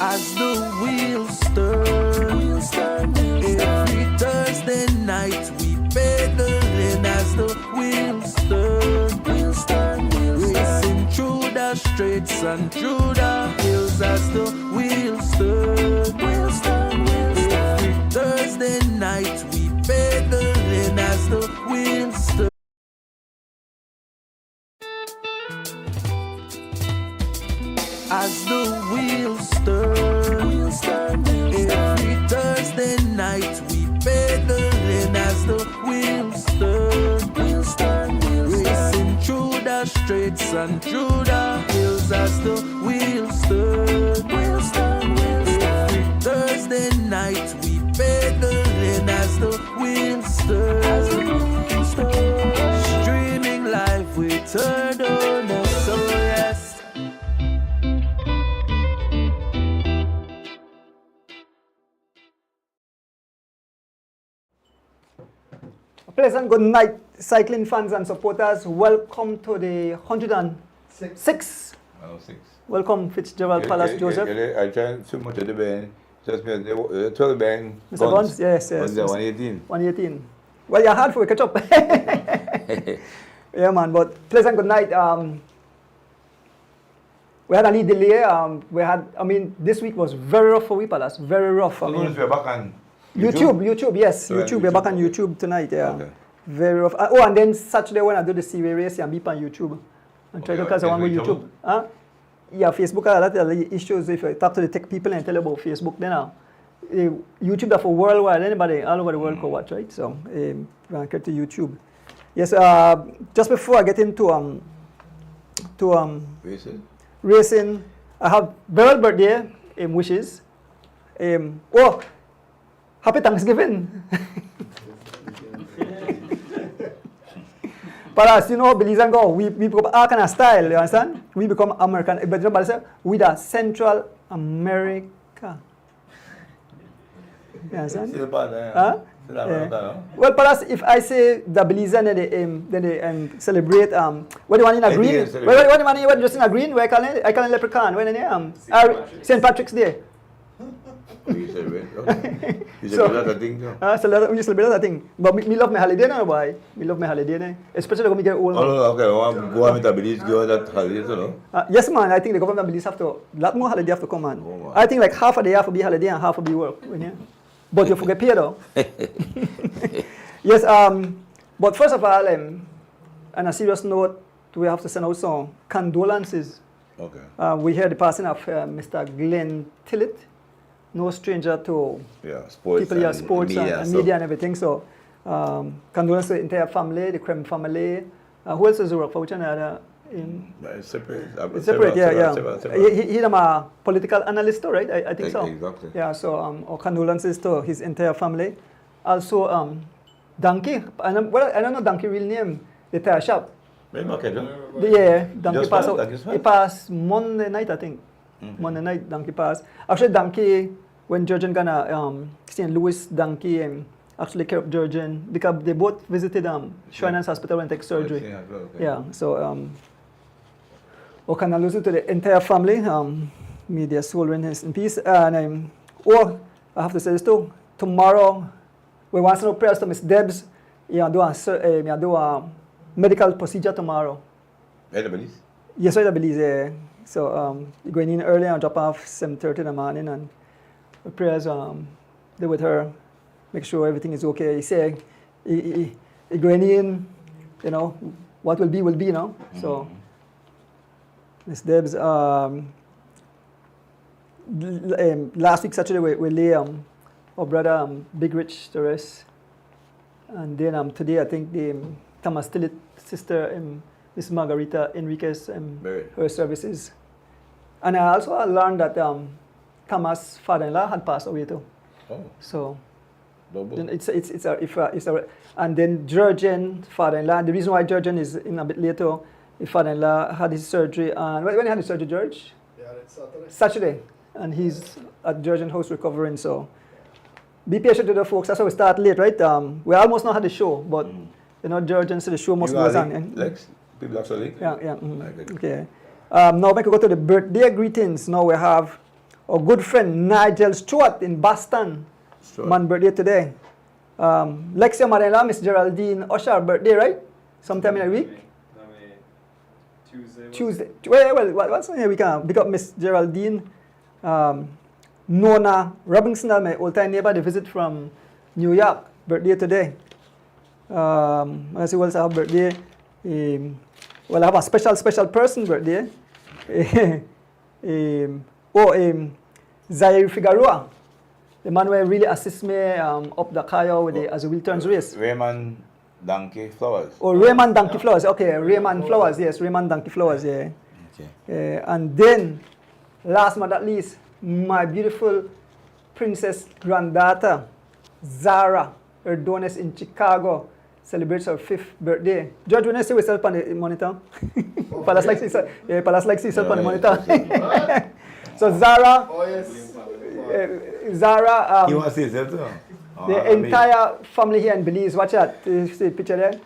As the wheels turn, every Thursday night we pedaling as the wheels turn, racing through the streets and through the hills as the wheels turn, every Thursday night we pedaling as the wheels turn. As the wheels turn, every Thursday night we pedaling as the wheels turn, racing through the streets and through the hills as the wheels turn, every Thursday night we pedaling as the wheels turn, streaming live with Turn On, so yes. Pleasant good night, cycling fans and supporters. Welcome to the 106. Welcome, FITZGERALD Palace, Joseph. I tried too much of the band. Just me, the 12 band. Mr. Guns, yes. 118. 118. Well, you're hard for a catch up. Yeah, man, but pleasant good night. We had a little delay. This week was very rough for we, Palace. Very rough. We're back on YouTube, yes. Right, YouTube. We're back on YouTube tonight, yeah. Okay. Very rough. And then Saturday when I do the CV race, I'm be on YouTube. And try to catch one with YouTube. Yeah, Facebook a lot of issues. If I talk to the tech people and tell about Facebook, then YouTube are for worldwide. Anybody all over the world can watch, right? So, get to YouTube. Yes, just before I get into racing, I have very birthday wishes. Happy Thanksgiving. But as you know, Belize and go, we become our kind of style, you understand? We become American, but you know, with a Central America. You understand? Well, perhaps if I say the Belize and then they celebrate, what do you want in a green? What do you want in just in a green? Where I call it leprechaun. When St. Patrick's Day. You celebrate? Okay. You celebrate that thing, too? We celebrate that thing. But me love my holiday now, boy. Me love my holiday now. Especially when we get old. Oh, okay. Go on with the Belize, go on that holiday, you know? Yes, man. I think the government of Belize have to, a lot more holiday have to come, man. Oh, I think like half of the year have to be holiday and half will be work. But you forget pay, though. Yes, but first of all, on a serious note, we have to send out some condolences. Okay. We heard the passing of Mr. Glenn Tillett. No stranger to sports people here, sports and media and everything. So, condolences to the entire family, the Krem family. Who else is work for? Which another? It's separate. It's separate, yeah. He's a political analyst, right? I think so. Exactly. Yeah, so our condolences to his entire family. Also, Donkey. I don't know Donkey real name. The tire shop. Yeah, Donkey passed out. He passed Monday night, I think. Monday night, Donkey passed. Actually, Donkey, when Georgian gonna St. Louis, Donkey actually care of Georgian because they both visited Shriners Hospital and take surgery. Yeah, so we can listen to the entire family. May their soul rest in peace. And I have to say this too. Tomorrow, we want to know prayers to Miss Debs. Do a medical procedure tomorrow. Yes, I believe. So going in early and drop off 7:30 in the morning and prayers there with her, make sure everything is okay. He said he going in, what will be, you know. So Miss Debs, last week Saturday we lay our brother Big Rich to rest, and then today I think the Thomas Tillett sister Miss Margarita Enriquez her services. And I also learned that Thomas' father-in-law had passed away too. Oh. So it's a and then Georgian father-in-law. The reason why Georgian is in a bit later, his father-in-law had his surgery, and when he had his surgery, George? Yeah, it's Saturday, and he's at Georgian house recovering. So be patient with the folks. That's why we start late, right? We almost not had the show, but Georgian said the show must go on. Lex? People actually? Yeah. Okay. Now we can go to the birthday greetings. Now we have Our good friend Nigel Stewart in Boston. Man birthday today. Lexia mother-in-law, Miss Geraldine Usher birthday, right? Sometime in a week. Tuesday. Well, what's the name? We can pick up Miss Geraldine. Nona Robinson, my old-time neighbor, they visit from New York. Birthday today. Let's see what's our birthday. Well, I have a special person birthday. Zaire Figueroa, the man who really assists me up the Cayo with the as a Wiltons race. Raymond Donkey Flowers. Oh, Raymond Donkey Flowers. Okay, Raymond Flowers. Yes, Raymond Donkey Flowers. Yeah. Okay. And then, last but not least, my beautiful princess granddaughter, Zara Erdones in Chicago, celebrates her 5th birthday. George, when I say yourself on the monitor, Palace likes yourself on the monitor. So Zara, Zara, You want to see yourself too? the entire family here in Belize, watch that, see the picture there?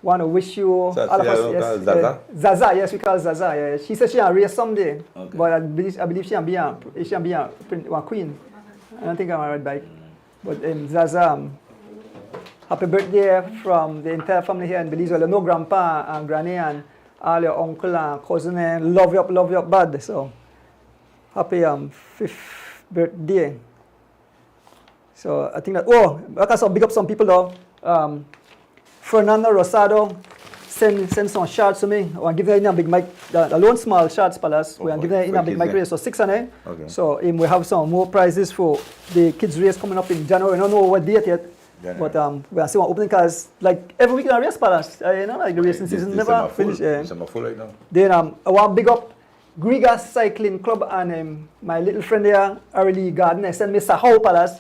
Want to wish you, all of us, yes, Zaza? Zaza, yes, we call Zaza. Yeah. She says she will race someday, Okay. but I believe she can be a queen. I don't think I'm a red bike. But Zaza, happy birthday from the entire family here in Belize. Well, you know grandpa and granny and all your uncle and cousin, and love you up bad. So, happy 5th birthday. So, I think that, I can big up some people though. Fernando Rosado send some shots to me. I want to give them a big mic, the lone small shots palace. We want to give them a big mic race. So 6 and 8. Okay. So we have some more prizes for the kids race coming up in January. I don't know what date yet. January. But we are still opening cars like every week in a race palace. Like the racing season never finished. December full right now. Then I want to big up Griga Cycling Club and my little friend there, Arely Gardner, send me Sahau palace.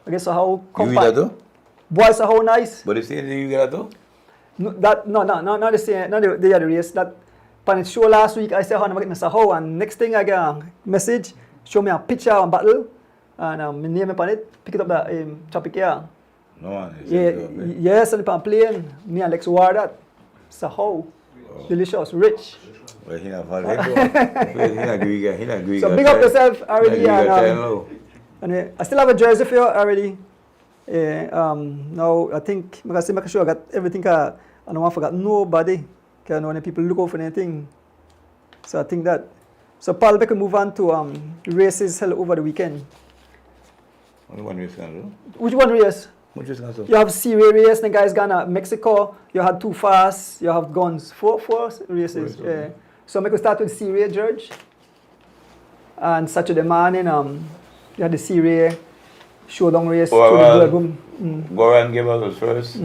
I guess Sahau compact. You Boys are how nice. But you see you get that too? No, not the same. Not the other race. That on the show last week, I said how I'm getting Mr. How, and next thing I get a message, show me a picture of battle, and my name upon it. Pick it up the topic here. No one. Yes, and I'm playing. Me and Lex Ward that. Mr. How, delicious, rich. Well, he not fun. He not agree. So big up yourself, already. And I still have a jersey for you already. Now I think I make sure I got everything. I don't want to forget nobody. Because when people look out for anything. So I think that. So Paul, we can move on to races held over the weekend. Only one race can do. Which one race? Which race can do? You have Syria race. The guys gone to Mexico. You had Too Fast. You have guns. Four races. Yeah. So we can start with Syria, George. And Saturday morning, you had the Syria showdown race. Goran Gabriel was first.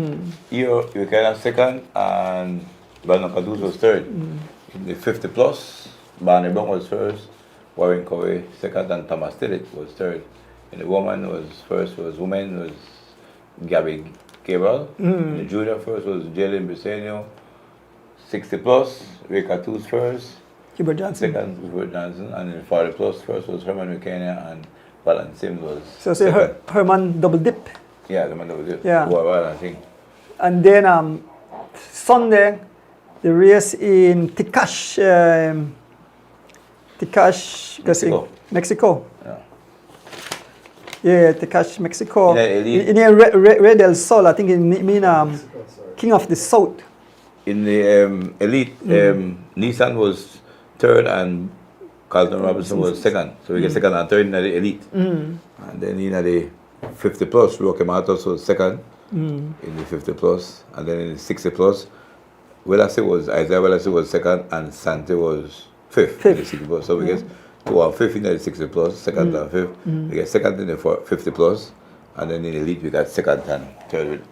You kind of second, and Bernard Caduz was third. In the 50 plus, Barney Bong was first, Warren Coe second, and Thomas Tillich was third. And the woman was first, was Gabby Gabriel. The junior first was Jalen Briseño. 60 plus, Ray Caduz first. Hubert Johnson. Second, Hubert Johnson. And in 40 plus, first was Herman McKenna, and Balan Sims was so say Herman double dip. Yeah, Herman double dip. Yeah. I think. And then Sunday, the race in Tikash, Mexico. Yeah, Tikash, Mexico. In Red del Sol, I think it mean King of the South. In the elite, Nissan was third and Carlton Robinson was second. So we get second and third in the elite. And then in the 50 plus, Roque Matos was second in the 50 plus. And then in the 60 plus, Isaiah Wellesley was second and Sante was fifth in the 60 plus. So we get to our fifth in the 60 plus, second and fifth. We get second in the 50 plus. And then in the elite, we got second and third with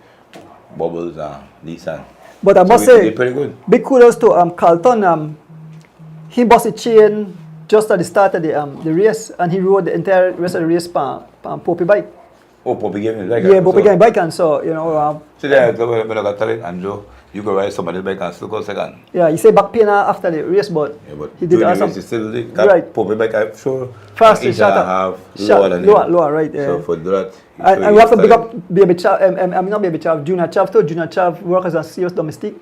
Bubbles and Nissan. But I must say, pretty good. Big kudos to Carlton. He bossed a chain just at the start of the race, and he rode the entire rest of the race on Poppy bike. Oh, Poppy gave me bike. Yeah, Poppy gave me bike, and so, so there, when I got talent, Andrew, you go ride somebody's bike and still go second. Yeah, he said back pain after the race, but he did awesome. He still got right. Poppy bike, I'm sure. Fastly shot lower, right. Yeah. So for that, and we have to big up Baby Chav, not Baby Chav, Junior Chav too. Junior Chav works as a serious domestic.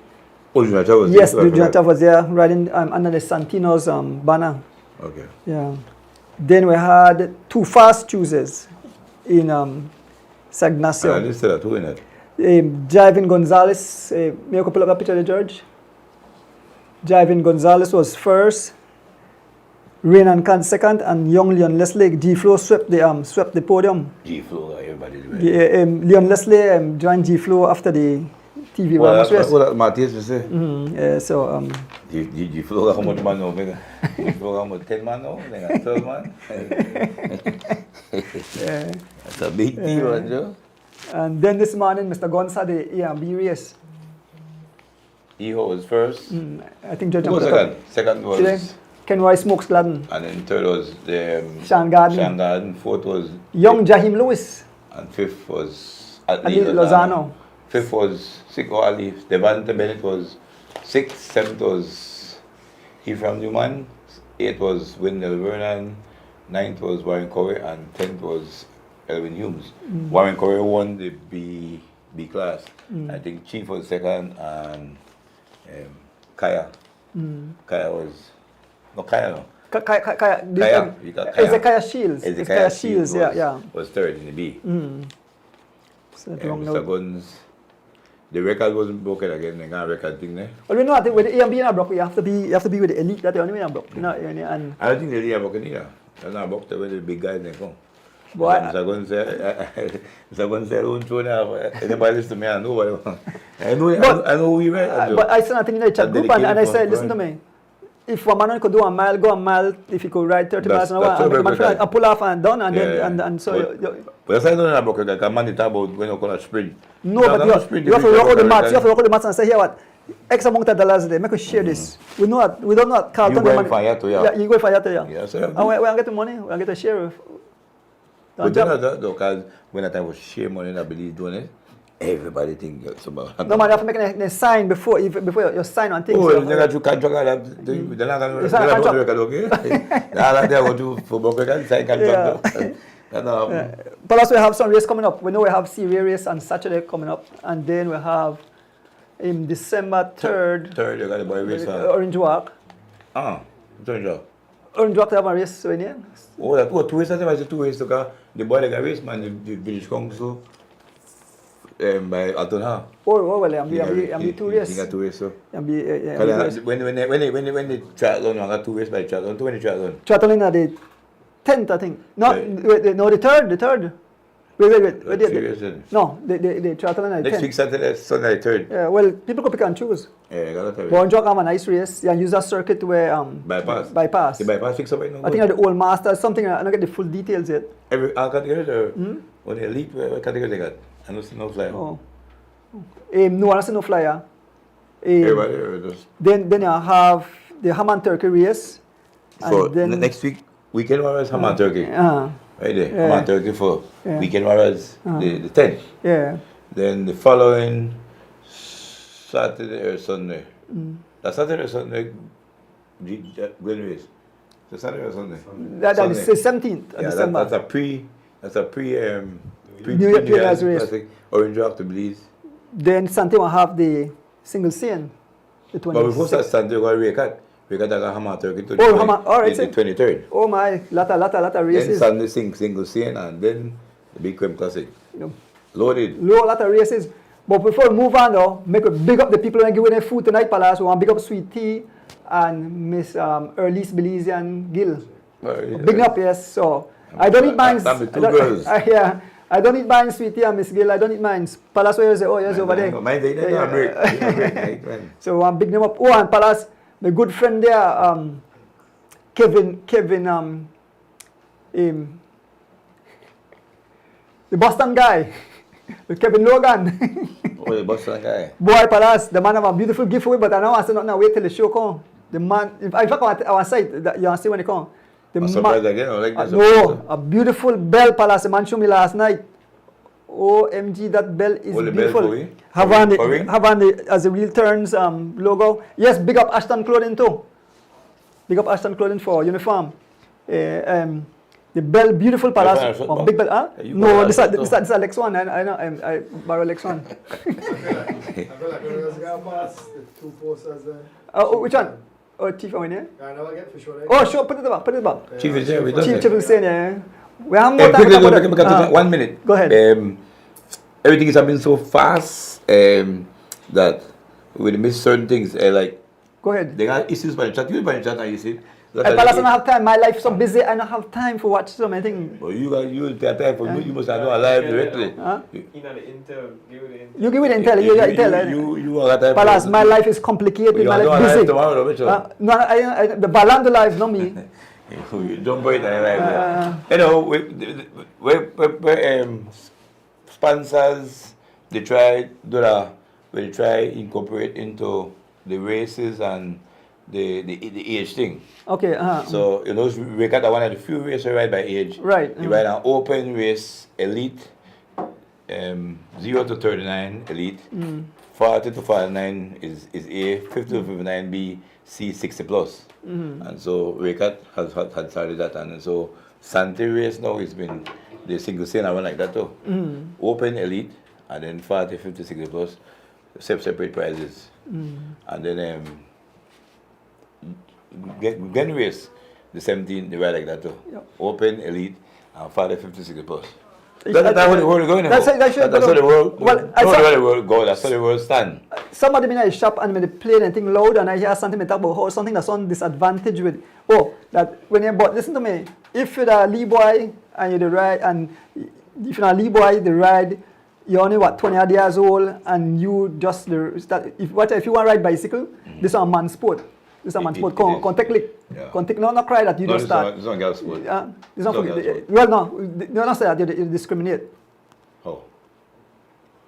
Oh, Junior Chav was there? Yes, Junior Chav was there riding under the Santino's banner. Okay. Yeah. Then we had 2 fast choosers in Sagnacio. I listed that two in it. Jivin Gonzalez, may I pull up that picture there, George? Jivin Gonzalez was first, Renan Khan second, and young Leon Leslie. G-Flow swept the podium. G-Flow, everybody. Leon Leslie joined G-Flow after the TV race. What Matthias was saying? So G-Flow, how much man now? G-Flow, how much 10 man now? 12 man? That's a big deal, Joe. And then this morning, Mr. Gonza had the A&B race. Eho was first. I think Judge Who was second? Second was Ken Roy Smokes Gladden. And then third was Sean Garden. Sean Garden. Fourth was young Jahim Lewis. And fifth was Ali Lozano. Fifth was Siko Ali. Devante Bennett was sixth. Seventh was Ephraim Newman. Eighth was Wendell Vernon. Ninth was Warren Corey. And 10th was Elvin Humes. Warren Corey won the B class. I think Chief was second and Kaya. Kaya was Kaya. Ezekiah Shields. Ezekiah Shields yeah. Was third in the B. Mr. Guns. The record wasn't broken again. The record thing there. Well, we know that with the A&B not broke, you have to be with the elite. That's the only way not broke. You know, and I don't think the elite are broken either. That's not broke with the big guys they come. Mr. Guns said, "Don't show now. Anybody listen to me? I know what I know we were." But I said nothing in the chat group, and I said, "Listen to me. If one man could do a mile, go a mile. If you could ride 30 miles an hour, and pull off and done, and then and so." But that's not broken. Like a man talk about when you call a sprint. No, but you have to work out the maths. You have to work out the maths and say, "Here, what? X amount of dollars there. Make us share this. We know that. We don't know that Carlton. You go for Yato, yeah. You go for Yato, yeah. Yeah, sir. And we get the money. We get to share. But then because when I time was share money, I believe doing it. Everybody think about. No man, you have to make a sign before you sign on things. Oh, they got you contract. They're not going to record, okay? Now they want to for broker sign contract. But also we have some race coming up. We know we have Syria race on Saturday coming up, and then we have in December 3rd. You got the boy race. Orange Walk. Orange Walk. Orange Walk to have a race in here. Oh, that's what 2 races. I said 2 races because the boy got race man the British Council. By Alton. Oh well, I'm 2 races. You got 2 races, so. When the triathlon, I got 2 races by triathlon. 20 triathlon. Triathlon are the 10th, I think. No, the third. Wait. No, the triathlon are the 10th. Next week, Saturday, Sunday, 3rd. Yeah, well, people could pick and choose. Yeah, I got that. But Orange Walk have a nice race. Yeah, use that circuit where bypass. The bypass fix up right now. I think the old master something. I don't get the full details yet. Every category or when the elite category they got. I don't see no flyer. Oh. No, I don't see no flyer. Everybody does. Then you have the ham and turkey race. So and then next week, weekend warriors ham and turkey. Right there, ham and turkey for weekend warriors the 10th. Yeah. Then the following Saturday or Sunday. That's Saturday or Sunday. When race? The Saturday or Sunday? That is the 17th of December. That's a pre New Year's race. Orange Walk to Belize. Then Sunday will have the single scene, the 20th. But before that Sunday, we got a hammer turkey to the 23rd. Oh my, lot of races. Then Sunday single scene and then the Big Creme Classic. Loaded. Lot of races. But before we move on though, make a big up the people who are giving their food tonight, Palace. We want to big up Sweet Tea and Miss Erlise Belizean Gill. Big up, yes. So I don't eat mine. Yeah. I don't eat mine, Sweetie and Miss Gill. I don't eat mine. Palace, where you say, yes, over there. Mine, they So I'm big them up. Oh, and Palace, my good friend there, Kevin, the Boston guy, Kevin Logan. Oh, the Boston guy. Boy, Palace, the man have a beautiful giveaway, but I know I said not now. Wait till the show come. The man, in fact, our site, you see when they come. I'm surprised again. I like no, a beautiful bell, Palace. The man showed me last night. OMG, that bell is beautiful. Have on the as the wheel turns logo. Yes, big up Ashton Clothing too. Big up Ashton Clothing for uniform. The bell, beautiful, Palace. Big bell, huh? No, this is Alex one. I know. I borrow Alex one. I feel like the two posters there. Which one? Oh, Chief, how many? I never get for sure. Oh, sure, put it back. Chief is here with us. Chief is saying, yeah. We have more time Quickly, to talk about because it. 1 minute. Go ahead. Everything is happening so fast that we miss certain things. Like, Go ahead. they got issues by the chat. You by the chat, and you see. Palas, I don't have time. My life is so busy. I don't have time for watch so many things. Well, you take time for you must have done live directly. Huh? You know the intel, give the intel. You give it intel. You got time. Palas, my life is complicated. You My don't life live busy. tomorrow, Mitchell. No, the Balando life, not me. You don't break that. You know, we sponsors, they try incorporate into the races and the age thing. Okay. So, you know, we got one of the few races ride by age. Right. You ride an open race, elite, 0 to 39, elite, 40 to 49 is A, 50 to 59 B, C 60 plus. And so Rekat had started that, and so Sante race now has been the single scene around like that too. Open, elite, and then 40, 50, 60 plus, separate prizes. And then Gen race, the 17, they ride like that too. Yep. Open, elite, and 40, 50, 60 plus. That's how the world is going. That's how the world. Well, That's how the world go. That's how the world stand. Somebody in a shop and they play anything loud and I hear something talk about how something that's on disadvantage with that when you but listen to me, if you're a Lee boy and you're the ride and if you're a Lee boy the ride you're only 20 odd years old and you just if you want to ride bicycle, this is a man's sport. This is a man's sport. Contact lick. Contact not cry that you don't start. This one girl sport. This not well no, they're not say that you discriminate. How?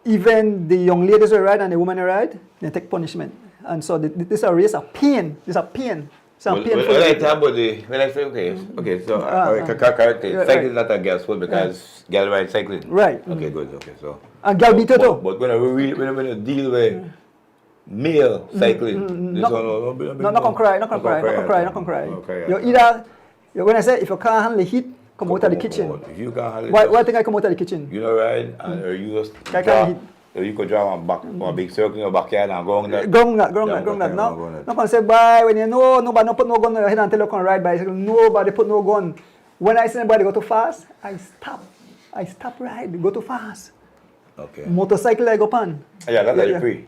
Even the young ladies who ride and the women who ride, they take punishment. And so this is a race of pain. This is a pain. It's a pain. When I talk about when I say, okay, so, cycling is not a girl sport because girl ride cycling. Right. Okay, good, okay, so. And girl beat it too. But when we deal with male cycling, this one, not gonna cry. You either, when I say, if you can't handle the heat, come out of the kitchen. If you can't handle Why think I come out of the kitchen? You know, right? Or you just I can't you could draw a big circle in your backyard and go on that. Grung that. Not gonna say bye when you know nobody put no gun in your head until you can ride bicycle. Nobody put no gun. When I see anybody go too fast, I stop ride. Go too fast. Okay. Motorcycle I go pan. Yeah, that's like pre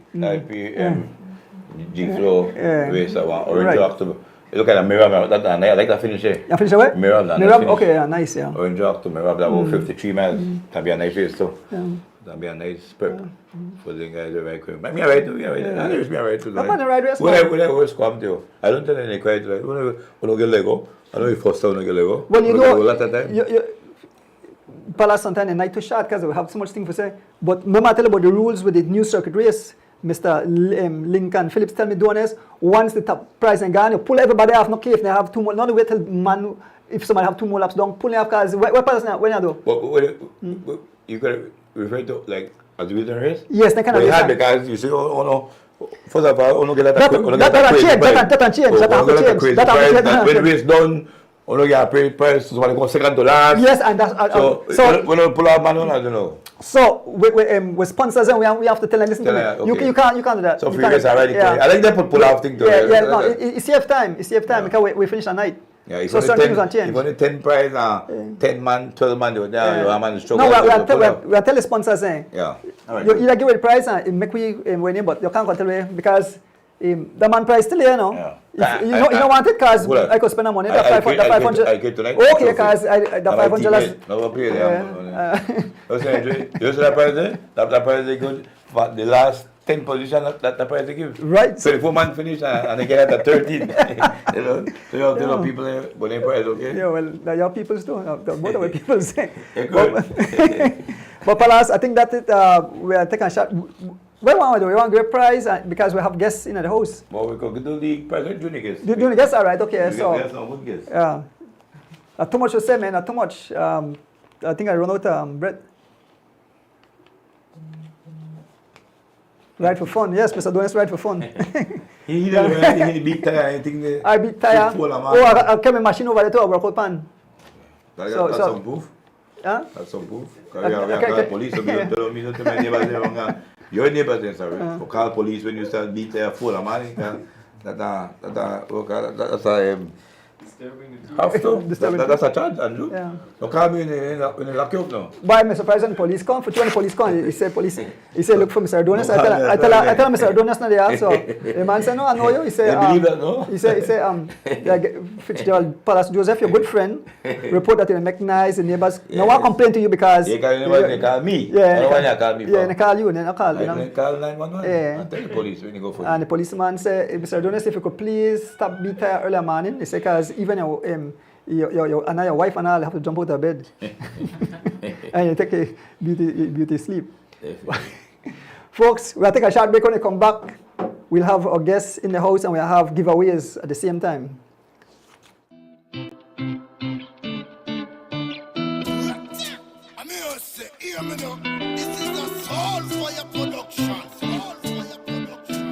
G-Flow race Orange October. You look at a mirror, that I like that finish here. You finish away? Mirror, okay, yeah, nice, yeah. Orange October, that about 53 miles. That'd be a nice race too. That'd be a nice prep for the guys who ride quick. Me I ride too, me I ride too. I'm on the ride race. When I was come to, I don't tell any quiet like when I get Lego. I know you first time when I get Lego. Well, you know, a lot of time. Palace sometimes the night too short because we have so much thing to say. But remember I tell you about the rules with the new circuit race. Mr. Lincoln Phillips tell me doing this. Once the top prize and gone, you pull everybody off. No care if they have 2 more. Not wait till man. If somebody have 2 more laps, don't pull them off because what Palace now? When you do? But you could refer to like as we done race. Yes, they can. Because you say, oh no. First of all, no get that. That change. That when the race done. Ono get a prize, somebody go second to last. Yes, and that's so when we pull out man, I don't know. So with sponsors, and we have to tell them listen to me. Okay. You can't do that. So for you guys already, I like that pull out thing. No, it saves time. Because we finish at night. Yeah, if so certain things can change. If only 10 prize, 10 man, 12 man, you man struggle. No, we are telling sponsors saying. Yeah. You either give it the prize and make we win, but you can't tell me because. The man price still here, no? Yeah. You don't want it because I could spend the money. The 500. Okay, because the 500. No, play there. You see that price there? That price is good. For the last 10 position, that price they give. Right. So the 4 man finish and they get at the 13. You know, so you have to people when they price, okay? Yeah, well, your people do. Both of our people say. Good. But Palas, I think that we are taking a shot. What do we want to do? We want to give a prize because we have guests in the house. Well, we could do the prize with junior guests. Junior guests, all right, okay. So, good guests. Yeah. Not too much to say, man. Not too much. I think I run out bread. Ride for fun. Yes, Mr. Donis, ride for fun. He beat tire. I beat tire. I came a machine over there too. I work out pan. That's some proof. Huh? That's some proof. We have police. So we don't tell me to my neighbors. Your neighbors, sorry. Call police when you start beat tire full of money. That's a Disturbing the have to. Disturbing That's a charge, Andrew. Yeah. Don't call me in the lock you up now. Why am I surprised when the police come? For when the police come, he said, look for Mr. Adonis. I tell Mr. Adonis not there. So the man said, no, I know you. He said, They believe that, no? He said, FITZGERALD Palace Joseph, your good friend, report that you make nice, the neighbors. Yes. Now I complain to you because They call me. Yeah, I don't want you to call me. yeah, they call you, then I call you. They call 911 Yeah. and tell the police when you go for And it. the policeman said, Mr. Adonis, if you could please stop being tired early morning. He said, because even your wife and I have to jump out of bed. And you take a beauty sleep. Folks, we'll take a short break. When we come back, we'll have our guests in the house and we'll have giveaways at the same time. This is a Soul Fire production. Soul Fire production.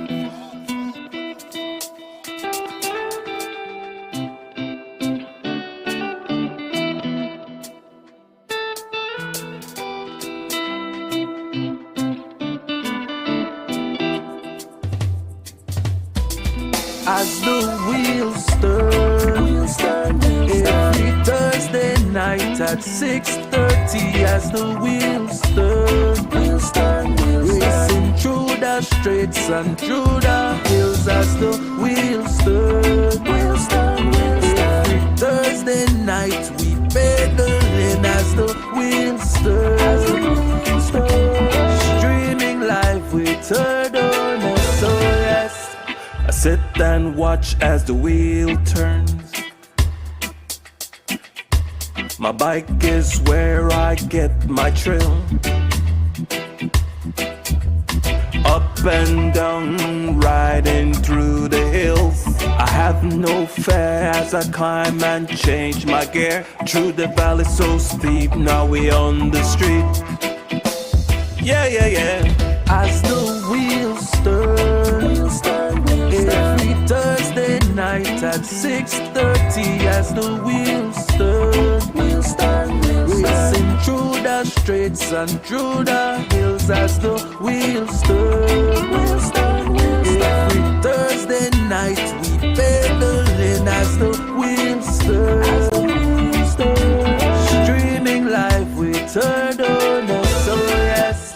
As the wheels turn, every Thursday night at 6:30. As the wheels turn, racing through the streets and through the hills. As the wheels turn, every Thursday night we pedaling. As the wheels turn, streaming live with Adonis. So yes. I sit and watch as the wheel turns. My bike is where I get my thrill. Up and down, riding through the hills. I have no fear as I climb and change my gear. Through the valley so steep, now we on the street. Yeah, yeah, yeah. As the wheels turn, every Thursday night at 6:30. As the wheels turn, racing through the streets and through the hills. As the wheels turn, every Thursday night we pedaling. As the wheels turn, streaming live with Adonis. So yes.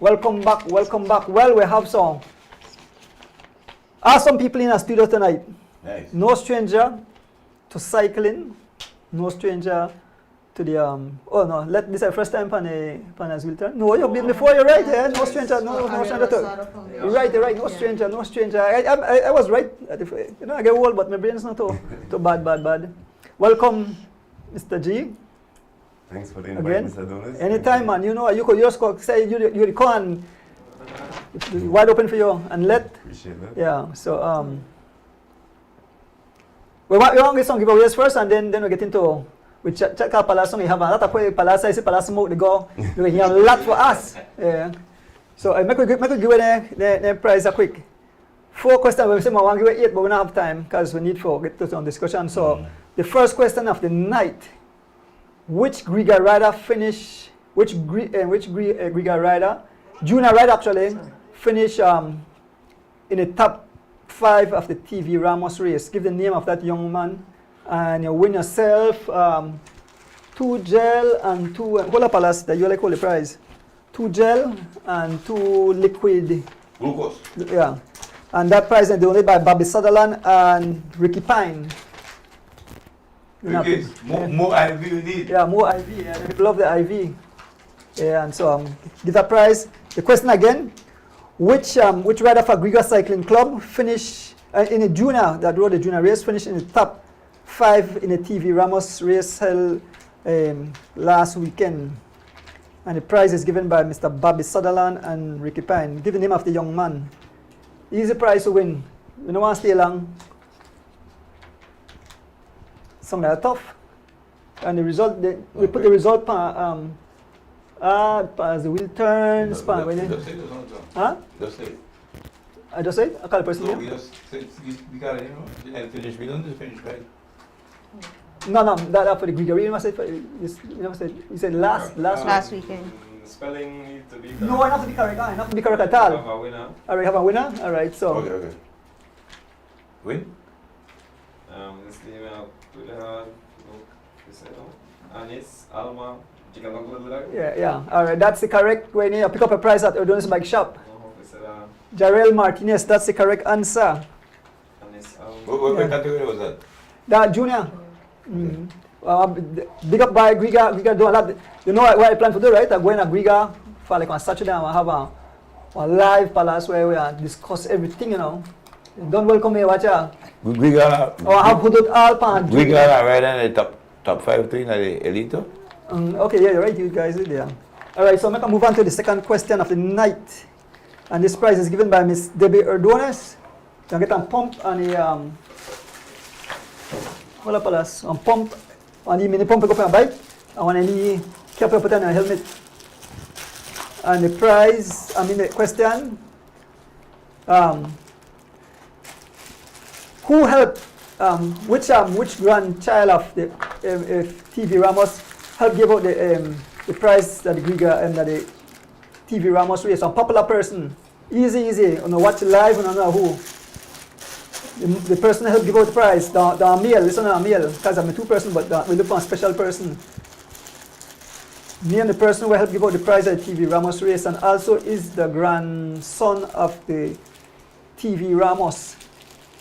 Welcome back, welcome back. Well, we have some awesome people in our studio tonight. Nice. No stranger to cycling, no stranger to the oh no, this is the first time pan as will turn. No, you've been before, you're right, yeah. No stranger, no stranger to. You're right, no stranger, no stranger. I was right. You know, I get old, but my brain's not too bad. Welcome, Mr. G. Thanks for the invite, Mr. Adonis. Anytime, man. You know, you could just say you call and it's wide open for you and let. Appreciate that. Yeah. So we want to get some giveaways first, and then we get into we check out Palace. We have a lot of Palace. I see Palace smoke to go. We have a lot for us. Yeah. So I make we give away the prize a quick. 4 questions. We say we want to give away 8, but we don't have time because we need to get to some discussion. So the first question of the night. Which Griga rider finish? Which Griga rider, junior rider actually, finish in the top 5 of the TV Ramos race? Give the name of that young man, and you win yourself 2 gel and 2. Hold up, Palace. That you like hold the prize. 2 gel and 2 liquid. Glucose. Yeah, and that prize is donated by Bobby Sutherland and Ricky Pine. More IV you need. Yeah, more IV. Yeah, people love the IV. Yeah, and so give that prize. The question again: which rider for Griga Cycling Club finished in a junior that rode the junior race? Finished in the top 5 in the TV Ramos race held last weekend, and the prize is given by Mr. Bobby Sutherland and Ricky Pine. Give the name of the young man. Easy prize to win. We don't want to stay long. Some that are tough, and the result we put the result as the wheel turns. Just say. I just said, I call the person So name. we just said, we got it, you know, finish, we don't just finish, right? No, that for the Gregory. You said last Last weekend. Spelling need to be No, not to be correct. Not to be correct at all. Have a winner. Alright, have a winner. Alright, so Okay. Win? This name with the look. This Anis, Alma, Chicago. yeah. Alright, that's the correct way. You pick up a prize at O'Donnell's Bike Shop. Jarrell Martinez, that's the correct answer. Anis, What Yeah. category was that? That junior. Big up by Griga. Griga do a lot. You know what I plan to do, right? I'm going to Griga for like on Saturday. I have a live palace where we discuss everything, you know. Don't welcome me, watch out. We got I have put out all pan. we got right in the top 5 3 in the elite. Okay, yeah, you're right. You guys are there. All right, so I'm going to move on to the second question of the night. And this prize is given by Miss Debbie Erdones. You get a pump on the wala palas, on pump, on the mini pump pick up on a bike, and on any cap put on a helmet. And the prize, the question, who helped, which grandchild of the TV Ramos helped give out the prize that the Griga and that the TV Ramos race? A popular person, easy, on watch live and know who. The person helped give out the prize, the male, this one is a male, because I'm a two-person, but we look for a special person. Me and the person who helped give out the prize at TV Ramos race, and also is the grandson of the TV Ramos.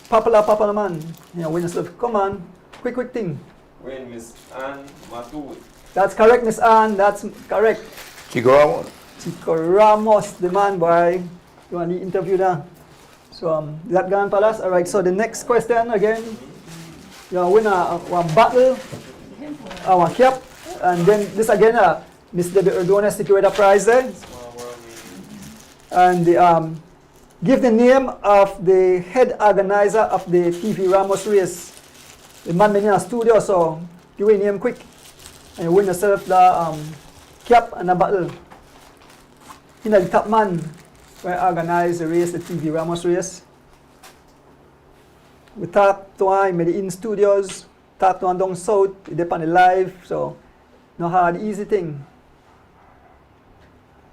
Popular man. You know, win yourself. Come on, quick thing. Win Miss Anne Matud. That's correct, Miss Anne, that's correct. Chico Ramos, the man, boy. You want the interview there? So, that Grand Palace. Alright, so the next question again. You win one battle, one cap, and then this again, Miss Debbie Erdones secured a prize there. And give the name of the head organizer of the TV Ramos race. The man in a studio, so give a name quick. And you win yourself the cap and a battle. He's the top man. We organize the race, the TV Ramos race. We talk to him in the in studios, talk to him down south, he depend on the live, so no hard, easy thing.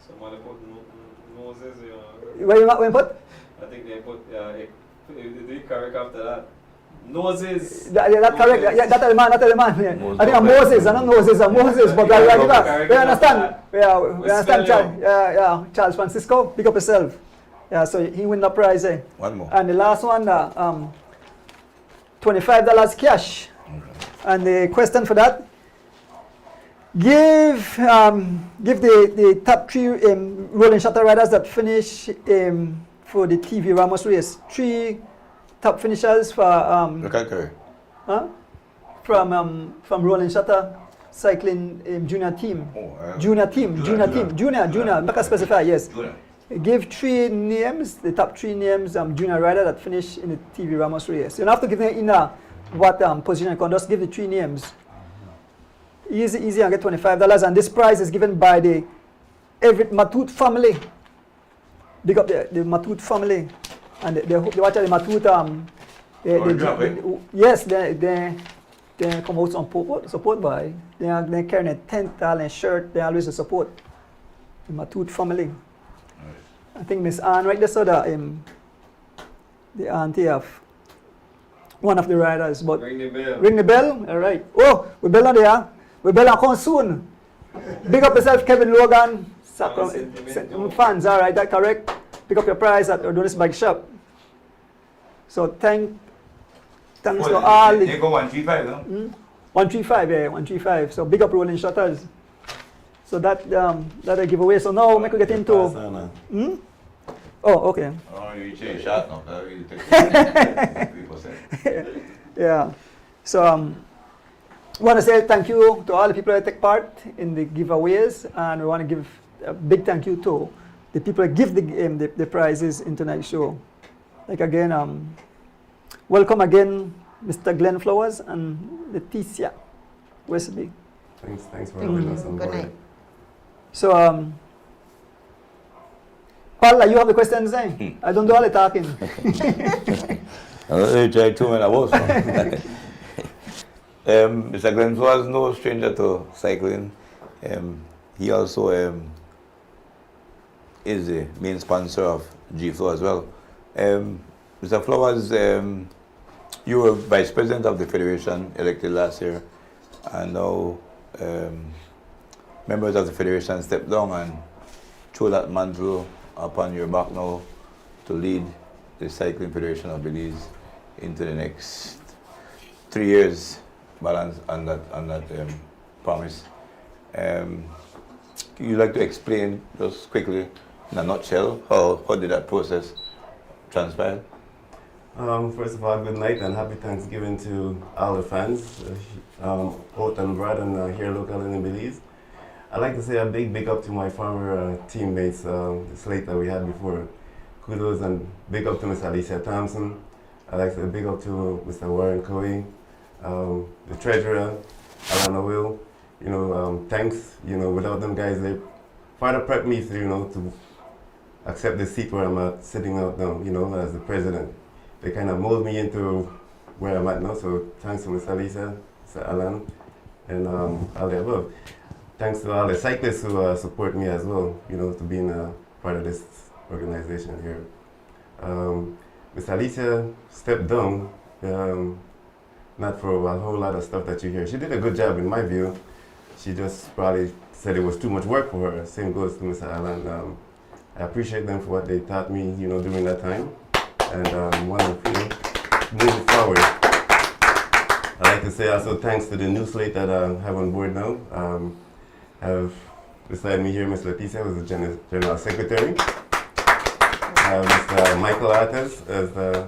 Somebody put noses, Where you put? I think they put, they correct after that. Noses. That's correct. Yeah, that's the man. Yeah. I think I'm Moses. I'm not Moses. I'm Moses. But we understand. Yeah, we understand. Charles Francisco, pick up yourself. Yeah, so he win the prize. One more. And the last one, $25 cash. And the question for that: give the top 3 rolling shutter riders that finish for the TV Ramos race 3 top finishers for from rolling shutter cycling junior team. Junior. Make a specify, yes. Junior. Give 3 names, the top 3 names junior rider that finish in the TV Ramos race. You don't have to give them in what position you can, just give the 3 names. Easy and get $25. And this prize is given by the Everett Matut family. Big up the Matut family. And they watch the Matut, yes, they come out some support by. They carry a tent, and shirt, they always support the Matut family. I think Miss Anne right there, so the auntie of one of the riders. But Ring the bell. Ring the bell, all right. Oh, we bell on there. We bell on soon. Big up yourself, Kevin Logan. Fans, all right, that correct. Pick up your prize at O'Donnell's Bike Shop. So thanks to all. They go 135, no? 135, yeah, 135. So big up rolling shutters. So that a giveaway. So now we could get into. Oh, okay. Oh, you change shot now. You take 3%. Yeah. So I want to say thank you to all the people that take part in the giveaways, and we want to give a big thank you to the people that give the prizes in tonight's show. Like again, welcome again, Mr. Glenn Flowers and Leticia Westby. Thanks for having us on Good board. night. So Paul, you have the questions, eh? I don't do all the talking. I tried 2 minutes, I was. Mr. Glenn was no stranger to cycling. He also is the main sponsor of G-Flow as well. Mr. Flowers, you were vice president of the federation elected last year, and now members of the federation stepped down and threw that mantle upon your back now to lead the Cycling Federation of Belize into the next 3 years, balance on that promise. You'd like to explain just quickly, in a nutshell, how did that process transpire? First of all, good night and happy Thanksgiving to all the fans, out and abroad and here local in Belize. I'd like to say a big up to my former teammates, the slate that we had before. Kudos and big up to Miss Alicia Thompson. I'd like to say big up to Mr. Warren Coey, the treasurer, Alana Will. Thanks. Without them guys, they further prepped me to accept the seat where I'm at, sitting out now, as the president. They kind of mold me into where I'm at now, so thanks to Ms. Alisa, Mr. Alan, and all the above. Thanks to all the cyclists who support me as well, to being a part of this organization here. Ms. Alicia stepped down, not for a whole lot of stuff that you hear. She did a good job in my view. She just probably said it was too much work for her. Same goes to Mr. Alan. I appreciate them for what they taught me, during that time, and want to move it forward. I'd like to say also thanks to the new slate that I have on board now. I have beside me here Ms. Leticia, who's the General Secretary. Mr. Michael Artes as the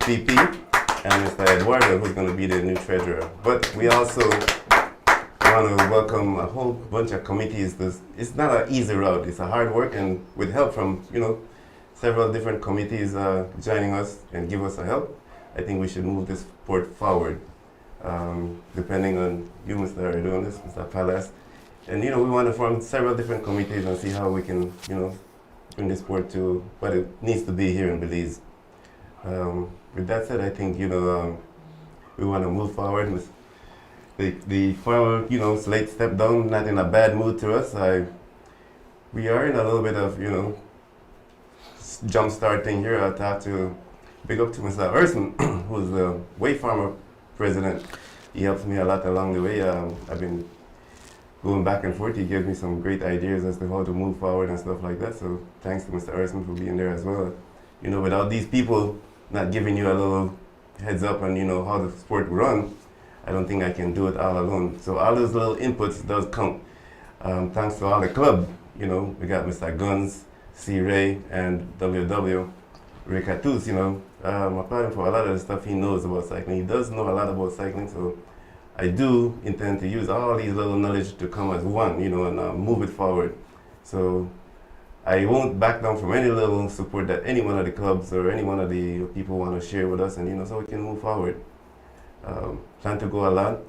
VP, and Mr. Eduardo, who's going to be the new treasurer. But we also want to welcome a whole bunch of committees. It's not an easy route. It's a hard work, and with help from several different committees joining us and give us a help, I think we should move this sport forward. Depending on you, Mr. Adonis, Mr. Palace, and we want to form several different committees and see how we can bring the sport to what it needs to be here in Belize. With that said, I think we want to move forward. The former slate stepped down, not in a bad mood to us. We are in a little bit of jump starting here. I'll talk to big up to Mr. Urson, who's the way former president. He helps me a lot along the way. I've been going back and forth. He gives me some great ideas as to how to move forward and stuff like that. So thanks to Mr. Urson for being there as well. Without these people not giving you a little heads up on how the sport run, I don't think I can do it all alone. So all those little inputs does count. Thanks to all the club. We got Mr. Guns, C. Ray, and WW. Rick Atus, I'm applauding for a lot of the stuff he knows about cycling. He does know a lot about cycling, so I do intend to use all these little knowledge to come as one, and move it forward. So I won't back down from any little support that any one of the clubs or any one of the people want to share with us, and so we can move forward. Plan to go a lot.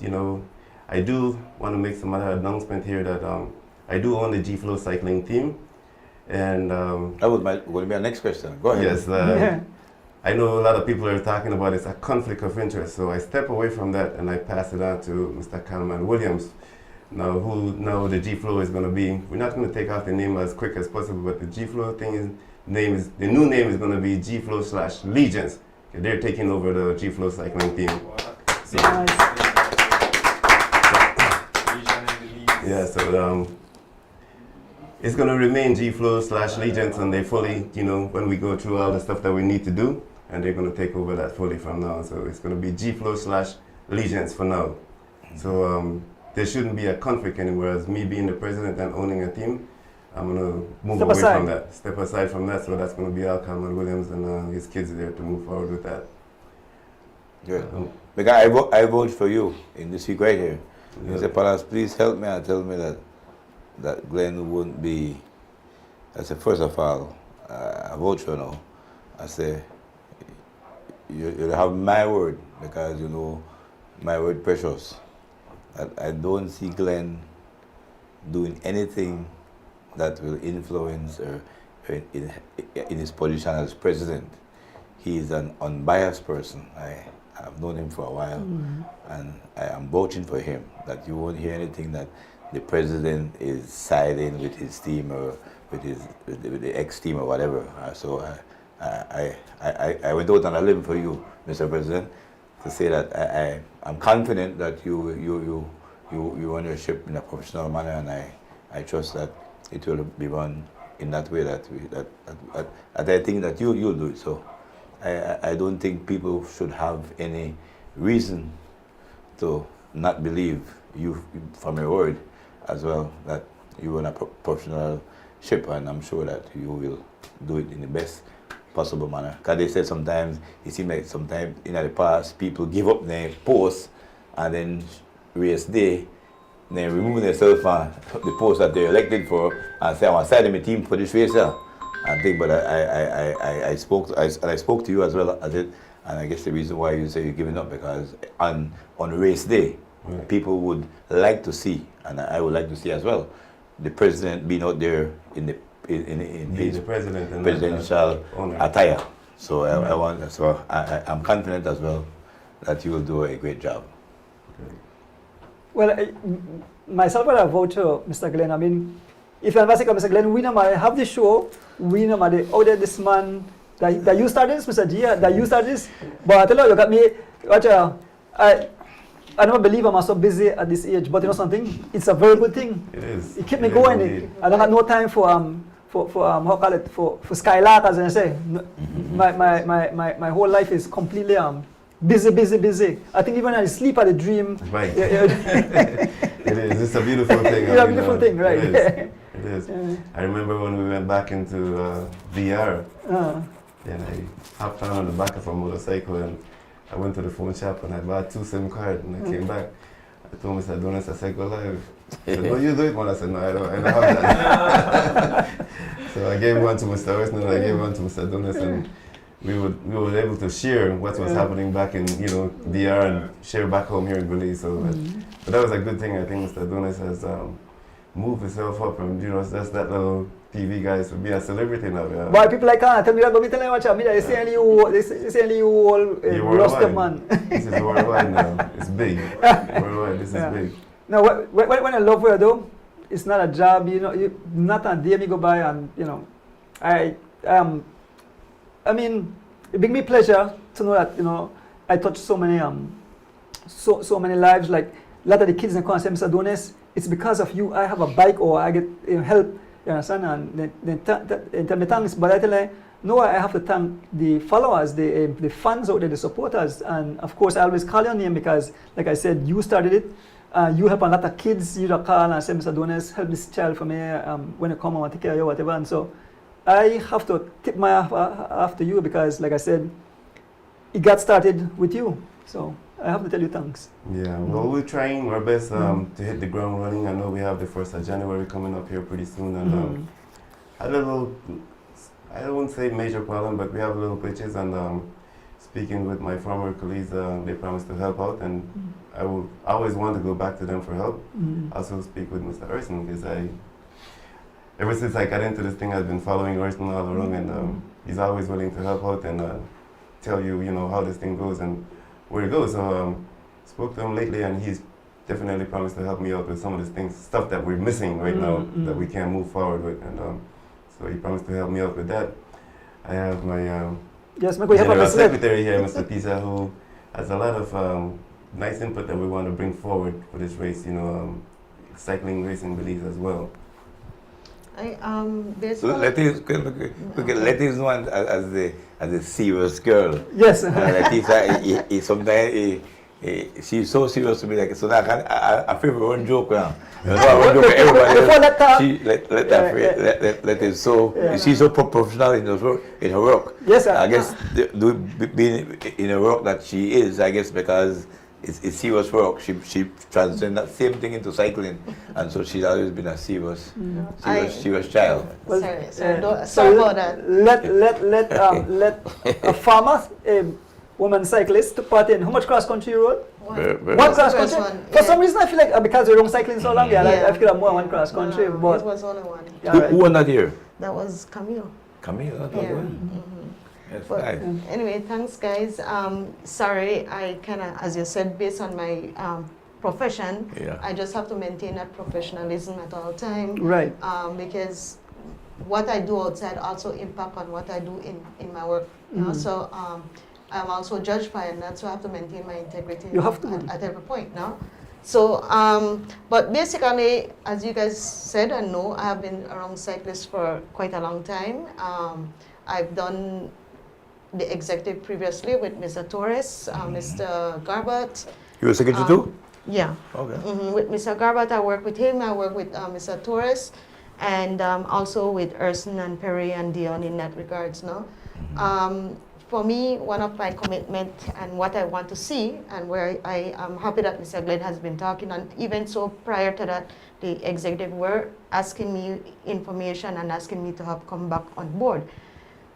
I do want to make some other announcement here that I do own the G-Flow cycling team, and that would be our next question. Go ahead. Yes. I know a lot of people are talking about it's a conflict of interest, so I step away from that and I pass it on to Mr. Calman Williams. Now the G-Flow is going to be, we're not going to take off the name as quick as possible, but the G-Flow the new name is going to be G-Flow/Legions. Okay, they're taking over the G-Flow cycling team. So, it's going to remain G-Flow/Legions, and they fully, when we go through all the stuff that we need to do, and they're going to take over that fully from now. So it's going to be G-Flow/Legions for now. So there shouldn't be a conflict anymore. As me being the president and owning a team, I'm going to move away from that. Step aside from that. So that's going to be Al Cameron Williams and his kids there to move forward with that. Good. Because I vote for you in this week right here. Mr. Palace, please help me and tell me that Glenn wouldn't be. I said, first of all, I vote for you now. I say, you have my word, because my word precious. I don't see Glenn doing anything that will influence or in his position as president, he is an unbiased person. I've known him for a while, and I am vouching for him that you won't hear anything that the president is siding with his team or with the ex-team or whatever. So I went out on a limb for you, Mr. President, to say that I'm confident that you run your ship in a professional manner, and I trust that it will be run in that way that I think that you'll do it. So I don't think people should have any reason to not believe you from your word as well, that you run a professional ship, and I'm sure that you will do it in the best possible manner. Because they said sometimes, it seems like sometimes in the past, people give up their posts and then race day, then remove themselves from the post that they're elected for and say, I want to side my team for this race here. I think, but I spoke to you as well as it, and I guess the reason why you say you're giving up, because on race day, people would like to see, and I would like to see as well, the president being out there in his presidential attire. So I'm confident as well that you will do a great job. Well, myself, I vote to Mr. Glenn. I mean, if you ever say, Mr. Glenn, we know have the show, we know out there this man, that you started this, Mr. G, that you started this, but I tell you, you got me, I never believe I'm so busy at this age, but you know something, it's a very good thing. It is. It keeps me going. I don't have no time for how call it, for skylark, as I say. My whole life is completely busy. I think even when I sleep, I dream. Right. It is. It's a beautiful thing. It's a beautiful thing, right? It is. I remember when we went back into VR, and I hopped on the back of a motorcycle, and I went to the phone shop and I bought 2 SIM cards, and I came back. I told Mr. Donis, I said, go live. He said, no, you do it, man. I said, no, I don't have that. So I gave one to Mr. Orston and I gave one to Mr. Donis, and we were able to share what was happening back in DR and share back home here in Belize. So, but that was a good thing. I think Mr. Donis has moved himself up, and that's that little TV guys to be a celebrity now. Yeah. Why people like tell me that, but me tell them watch out. They say only you all lost the man. This is worldwide now. It's big. Worldwide, this is big. Now, when I love where I do, it's not a job. Not a day me go by, and I mean, it brings me pleasure to know that I touch so many so many lives. Like a lot of the kids in the corner say, Mr. Donis, it's because of you. I have a bike or I get help. You understand? And they tell me thanks, but I tell them, no, I have to thank the followers, the fans out there, the supporters, and of course I always call your name because, like I said, you started it. You help a lot of kids. You call and say, Mr. Donis, help this child for me when you come, I want to take care of you, whatever. And so I have to tip my hat after you because, like I said, it got started with you. So I have to tell you thanks. Yeah, well, we're trying our best to hit the ground running. I know we have the 1st of January coming up here pretty soon, and I won't say major problem, but we have little glitches, and speaking with my former colleagues, they promised to help out, and I always want to go back to them for help. Also speak with Mr. Urson, because ever since I got into this thing, I've been following Urson all along, and he's always willing to help out and tell you, how this thing goes and where it goes. So spoke to him lately, and he's definitely promised to help me out with some of the stuff that we're missing right now that we can't move forward with, and so he promised to help me out with that. I have my General Secretary here, Mr. Pisa, who has a lot of nice input that we want to bring forward for this race, cycling race in Belize as well. So Letty's known as the serious girl. Yes. Letty, sometimes she's so serious to me, like, so that I feel one joke now. I one joke with everybody. Letty is so she's so professional in her work. Yes, sir. I guess being in a work that she is, I guess because it's serious work. She transcends that same thing into cycling, and so she's always been a serious child. Well, sorry about that. Let a farmer, woman cyclist, to part in. How much cross country you rode? One cross country. For some reason, I feel like because you're cycling so long, I feel like more one cross country. No, but it was only one. Who won that year? That was Camille. Camille, that's Yeah. good. Mhm. Yes, But nice. anyway, thanks guys. Sorry, I kind of, as you said, based on my profession, Yeah. I just have to maintain that professionalism at all time. Right. Because what I do outside also impact on what I do in my work. You know? So I'm also judged by that, so I have to maintain my integrity You have to. at every point now. So, but basically, as you guys said and know, I have been around cyclists for quite a long time. I've done the executive previously with Mr. Torres, Mr. Garbutt. You were secretary too? Yeah. Okay. With Mr. Garbutt, I work with him. I work with Mr. Torres, and also with Erson and Perry and Dion in that regards. No, for me, one of my commitment and what I want to see, and where I am happy that Mr. Glenn has been talking, and even so prior to that, the executive were asking me information and asking me to have come back on board.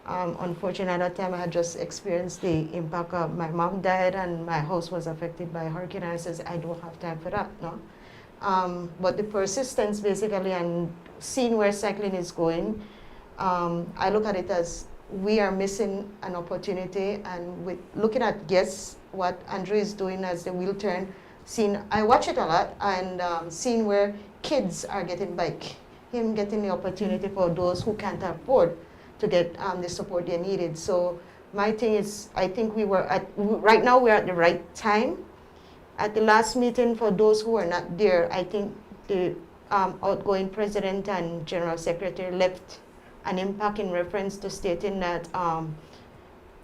Unfortunately, at that time, I had just experienced the impact of my mom died and my house was affected by a hurricane. And I said, I don't have time for that, no. But the persistence, basically, and seeing where cycling is going, I look at it as we are missing an opportunity. And with looking at, yes, what Andrew is doing as the wheel turn, I watch it a lot, and seeing where kids are getting bike, him getting the opportunity for those who can't afford to get the support they needed. So my thing is, I think right now we're at the right time. At the last meeting, for those who are not there, I think the outgoing president and general secretary left an impact in reference to stating that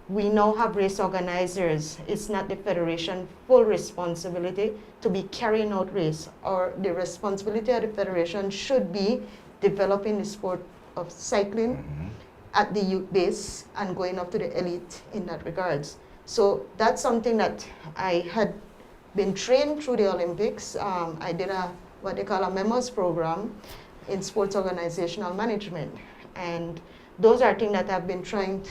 we now have race organizers. It's not the federation full responsibility to be carrying out race, or the responsibility of the federation should be developing the sport of cycling at the youth base and going up to the elite in that regards. So that's something that I had been trained through the Olympics. I did what they call a MEMOS program in sports organizational management. And those are things that I've been trying.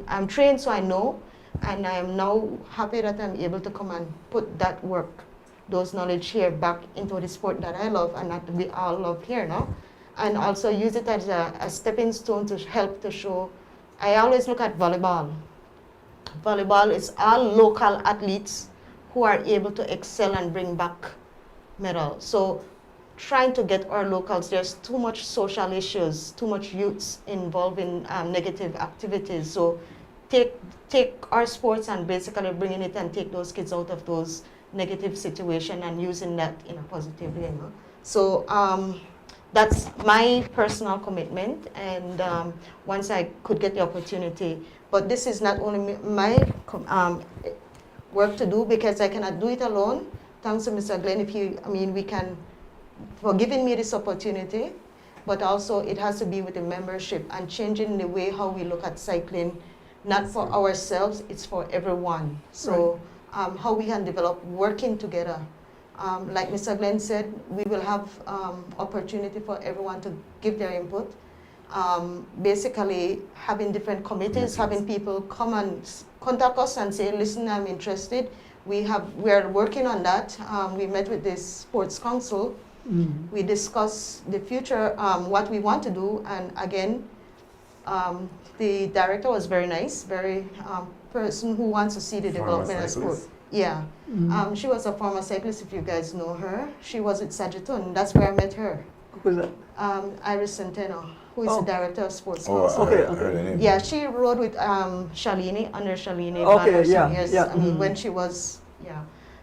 I'm trained, so I know, and I am now happy that I'm able to come and put that work, those knowledge here back into the sport that I love and that we all love here now. And also use it as a stepping stone to help to show. I always look at volleyball. Volleyball is all local athletes who are able to excel and bring back medals. So trying to get our locals, there's too much social issues, too much youths involved in negative activities. So take our sports and basically bringing it and take those kids out of those negative situations and using that in a positive way. No? So that's my personal commitment, and once I could get the opportunity. But this is not only my work to do, because I cannot do it alone. Thanks to Mr. Glenn, for giving me this opportunity, but also it has to be with the membership and changing the way how we look at cycling, not for ourselves, it's for everyone. So how we can develop working together. Like Mr. Glenn said, we will have opportunity for everyone to give their input. Basically, having different committees, having people come and contact us and say, listen, I'm interested. We're working on that. We met with the Sports Council. We discussed the future, what we want to do, and again, the director was very nice, very person who wants to see the development of sport. Yeah. She was a former cyclist, if you guys know her. She was with Sagittone. That's where I met her. Who's that? Iris Centeno, who is the director of Sports Council. Okay. Yeah, she rode with Shalini, under Shalini. Okay, yeah. When she was,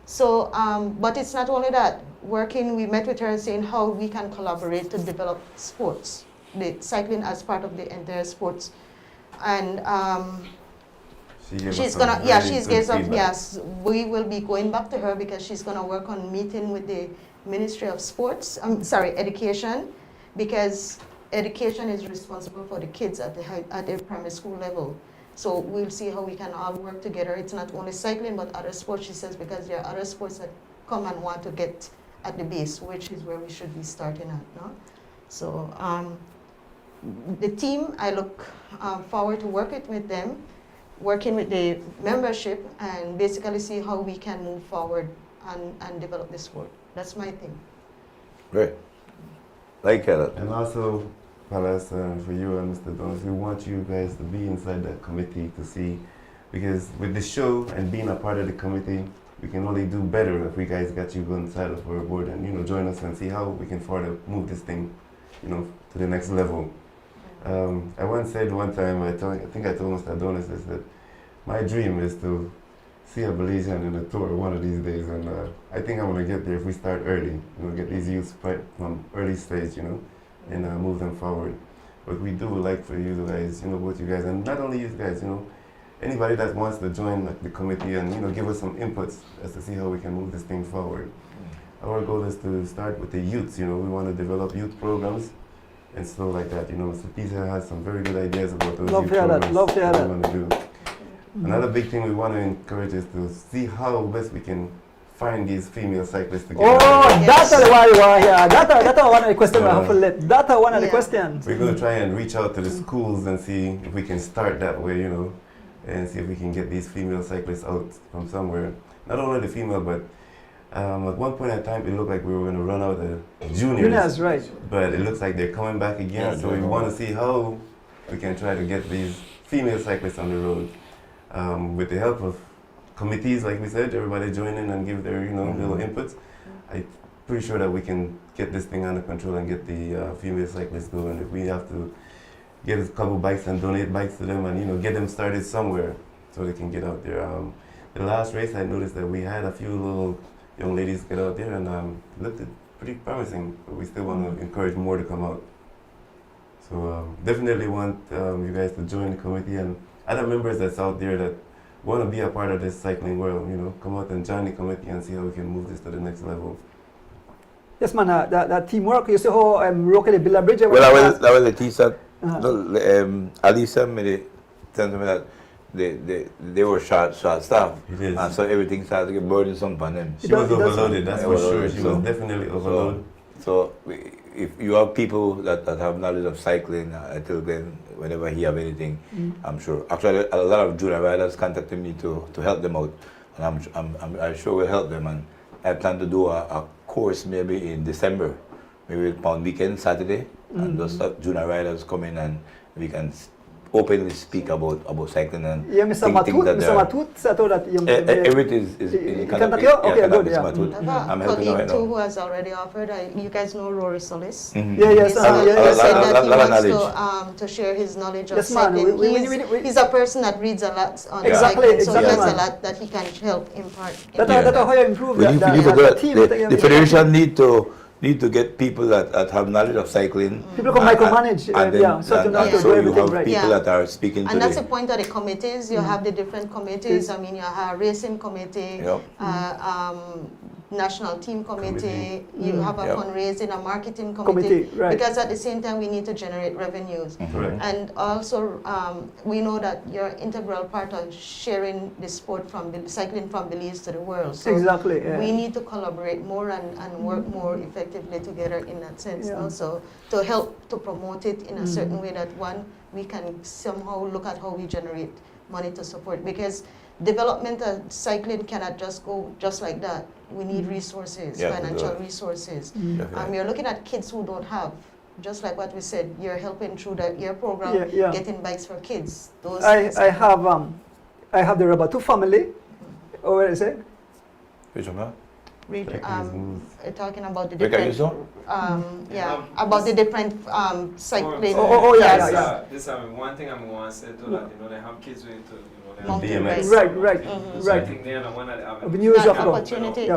So, but it's not only that. We met with her saying how we can collaborate to develop sports, the cycling as part of the entire sports. And she's gonna, yes, we will be going back to her because she's gonna work on meeting with the Ministry of Sports, Education, because education is responsible for the kids at the primary school level. So we'll see how we can all work together. It's not only cycling, but other sports, she says, because there are other sports that come and want to get at the base, which is where we should be starting at. No? So the team, I look forward to working with them, working with the membership, and basically see how we can move forward and develop the sport. That's my thing. Great. Like that. And also, Palace, for you and Mr. Donis, we want you guys to be inside that committee to see, because with the show and being a part of the committee, we can only do better if we guys got you inside of our board and, you know, join us and see how we can further move this thing, you know, to the next level. I once said one time, I think I told Mr. Adonis this, that my dream is to see a Belizean in a tour one of these days, and I think I'm going to get there if we start early, you know, get these youths from early stage, you know, and move them forward. But we do like for you guys, you know, both you guys, and not only you guys, you know, anybody that wants to join the committee and, you know, give us some inputs as to see how we can move this thing forward. Our goal is to start with the youths, you know, we want to develop youth programs and stuff like that. You know, Mr. Pisa has some very good ideas about those youth programs Love to hear that. we want to do. Another big thing we want to encourage is to see how best we can find these female cyclists to get Oh, out. that's why you are here. That's one of the questions I have to let. That's one of the questions. We're going to try and reach out to the schools and see if we can start that way, you know, and see if we can get these female cyclists out from somewhere. Not only the female, but at one point in time, it looked like we were going to run out of juniors. Juniors, right. But it looks like they're coming back again, Yeah, so we want to see how we can try to get these female cyclists on the road. With the help of committees, like we said, everybody join in and give their, you know, little inputs. I'm pretty sure that we can get this thing under control and get the female cyclists going. If we have to get a couple bikes and donate bikes to them and, you know, get them started somewhere so they can get out there. The last race, I noticed that we had a few little young ladies get out there and looked pretty promising, but we still want to encourage more to come out. So definitely want you guys to join the committee, and other members that's out there that want to be a part of this cycling world, you know, come out and join the committee and see how we can move this to the next level. Yes, man, that teamwork, you see how Rocket build a bridge? Well, I will Leticia, Alisa made it tell me that they were short staff, and so everything started to get burdensome upon them. She was overloaded, that's for sure. She was definitely overloaded. So if you have people that have knowledge of cycling, until then, whenever he have anything, I'm sure. Actually, a lot of junior riders contacted me to help them out, and I'm sure we'll help them. And I plan to do a course maybe in December, maybe on weekend, Saturday, and those junior riders come in and we can openly speak about cycling and Mr. Matut said that everything is contact you? Okay, good, yeah. I'm helping right now. Who has already offered, you guys know Rory Solis? Yes, He said that he wants to share his knowledge of cycling. He's a person that reads a lot on cycling, so he has a lot that he can help impart. That's how you improve the team. The federation need to get people that have knowledge of cycling. People can micromanage, so you have people that are speaking to and that's the point of the committees. You have the different committees. I mean, you have racing committee, national team committee, you have a fundraising, a marketing committee, because at the same time we need to generate revenues. And also we know that you're an integral part of sharing the sport from cycling from Belize to the world. So we need to collaborate more and work more effectively together in that sense. Also to help to promote it in a certain way that we can somehow look at how we generate money to support, because development of cycling cannot just go just like that. We need resources, financial resources. You're looking at kids who don't have, just like what we said, you're helping through your program, getting bikes for kids. Those I have the Rabatu family. Oh, where is it? Which one? Talking about the different, about the different cycling. This one thing I'm going to say too, that they have kids with BMX. Right. So I think they're the one that have an opportunity.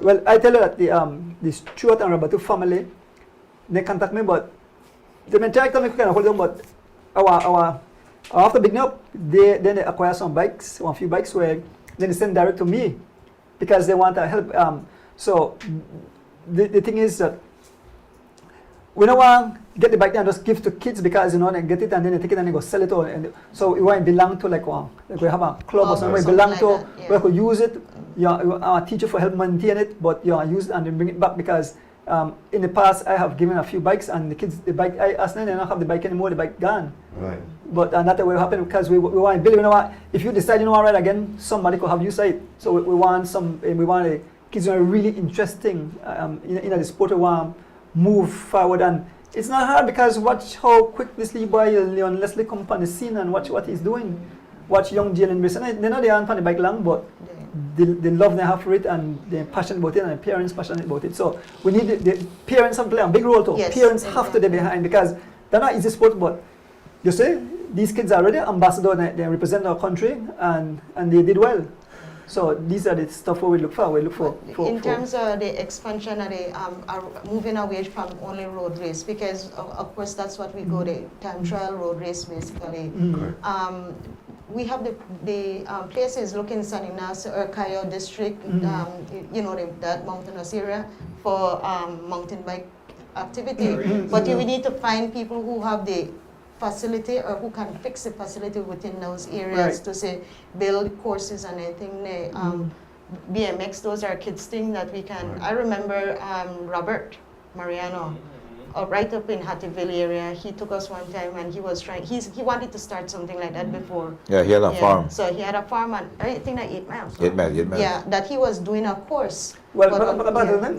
Well, I tell you that the Stuart and Rabatu family, they contact me, but they may try to make kind of hold on, but after beginning up, then they acquire some bikes, a few bikes, where then they send direct to me, because they want to help. So the thing is that we don't want to get the bike and just give to kids, because they get it and then they take it and they go sell it all. And so we want to belong to like we have a club or something. We belong to where we use it. Our teacher for help maintain it, but use it and then bring it back, because in the past I have given a few bikes and the kids the bike. I asked them, they don't have the bike anymore. The bike gone. Right. But that will happen because we want to build. If you decide to ride again, somebody could have used it. So we want the kids who are really interesting in the sport. We want move forward, and It's not hard because watch how quick this Lee boy Leon Leslie come on the scene and watch what he's doing. Watch young Jalen Brisson. They know they aren't on the bike long, but they love they have for it and they're passionate about it and the parents passionate about it. So we need the parents have to play a big role too. Yes, parents have to be behind because they're not easy sport, but you see, these kids are already ambassadors, they represent our country and they did well. So these are the stuff we look for. In terms of the expansion of the moving away from only road race, because of course that's what we go the time trial road race basically. We have the places looking Saninas or Cayo district, you know, that mountainous area for mountain bike activity. But we need to find people who have the facility or who can fix the facility within those areas to say build courses and anything. BMX, those are kids thing that we can. I remember Robert Mariano. Right up in Hattieville area, he took us one time and he was trying. He wanted to start something like that before. Yeah, he had a farm. So he had a farm, and I think that 8 miles. 8 miles. Yeah, that he was doing a course. Well, but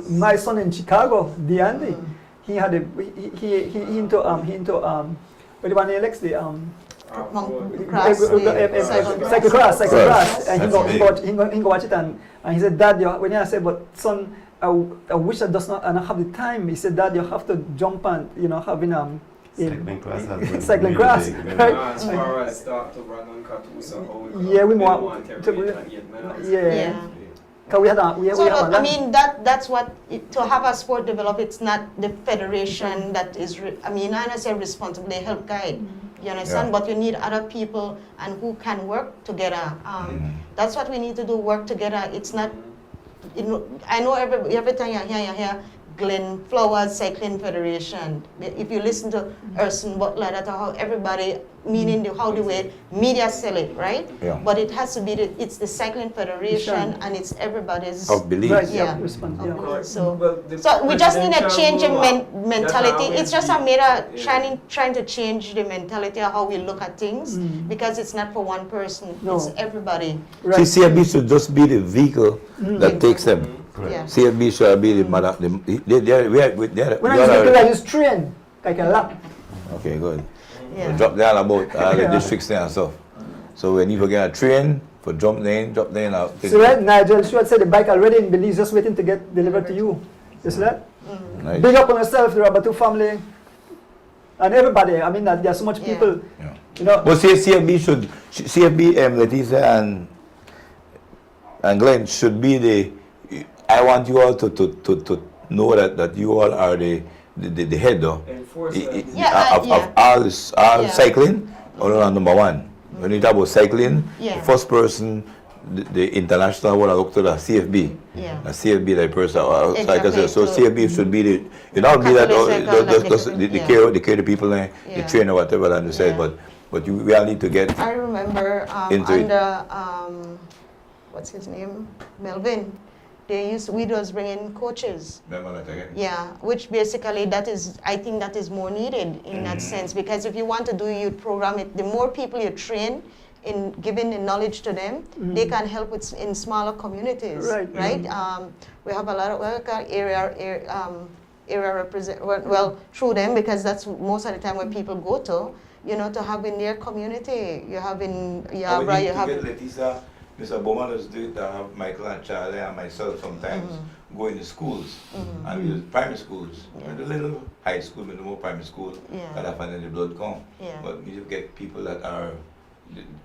my son in Chicago, DeAndy, he had a he into what do you want to Alex the cyclocross, and he go watch it and he said, Dad, when I said, but son, I wish I does not and I have the time. He said, Dad, you have to jump and having cycling class, right? As far as start to run on Katusa, yeah, we want to I mean that's what to have a sport develop. It's not the federation that is. I mean, I say responsible. They help guide. You understand? But you need other people and who can work together. That's what we need to do. Work together. It's not. I know every time you hear Glen Flowers Cycling Federation. If you listen to Urson Butler, that's how everybody, meaning how the way media sell it, right? Yeah. But it has to be it's the Cycling Federation and it's every's of belief. Right, So we just need a change in mentality. It's just a matter trying to change the mentality of how we look at things because it's not for one person. No. It's everybody. Right. See, CFB should just be the vehicle that takes them. Yeah. CFB should be the mother. When I just train like a lap. Okay, good. Yeah. Drop down about the districts there and stuff. So when you get a train for jump in out. So right, Nigel Stewart said the bike already in Belize just waiting to get delivered to you. You see that? Nice. Big up on yourself, the Rabatu family, and everybody. I mean, there's so much people. Yeah. But CFB should Leticia and Glenn should be the. I want you all to know that you all are the head of all cycling, or number one. When you talk about cycling, the first person, the international one, I look to the CFB. The CFB, the person. So CFB should be the, be that the care the people, the trainer, whatever, and you said, but we all need to get. I remember under what's his name, Melvin. We was bringing coaches. Yeah, which basically I think that is more needed in that sense, because if you want to do a youth program, the more people you train in giving the knowledge to them, they can help in smaller communities, right? We have a lot of area represent through them, because that's most of the time where people go to, to have in their community. You have in Yabra, you have. Mr. Bowman does do it. I have Michael and Charlie and myself sometimes go into schools and we use primary schools. The little high school, the more primary school, that I find in the blood come. But you get people that are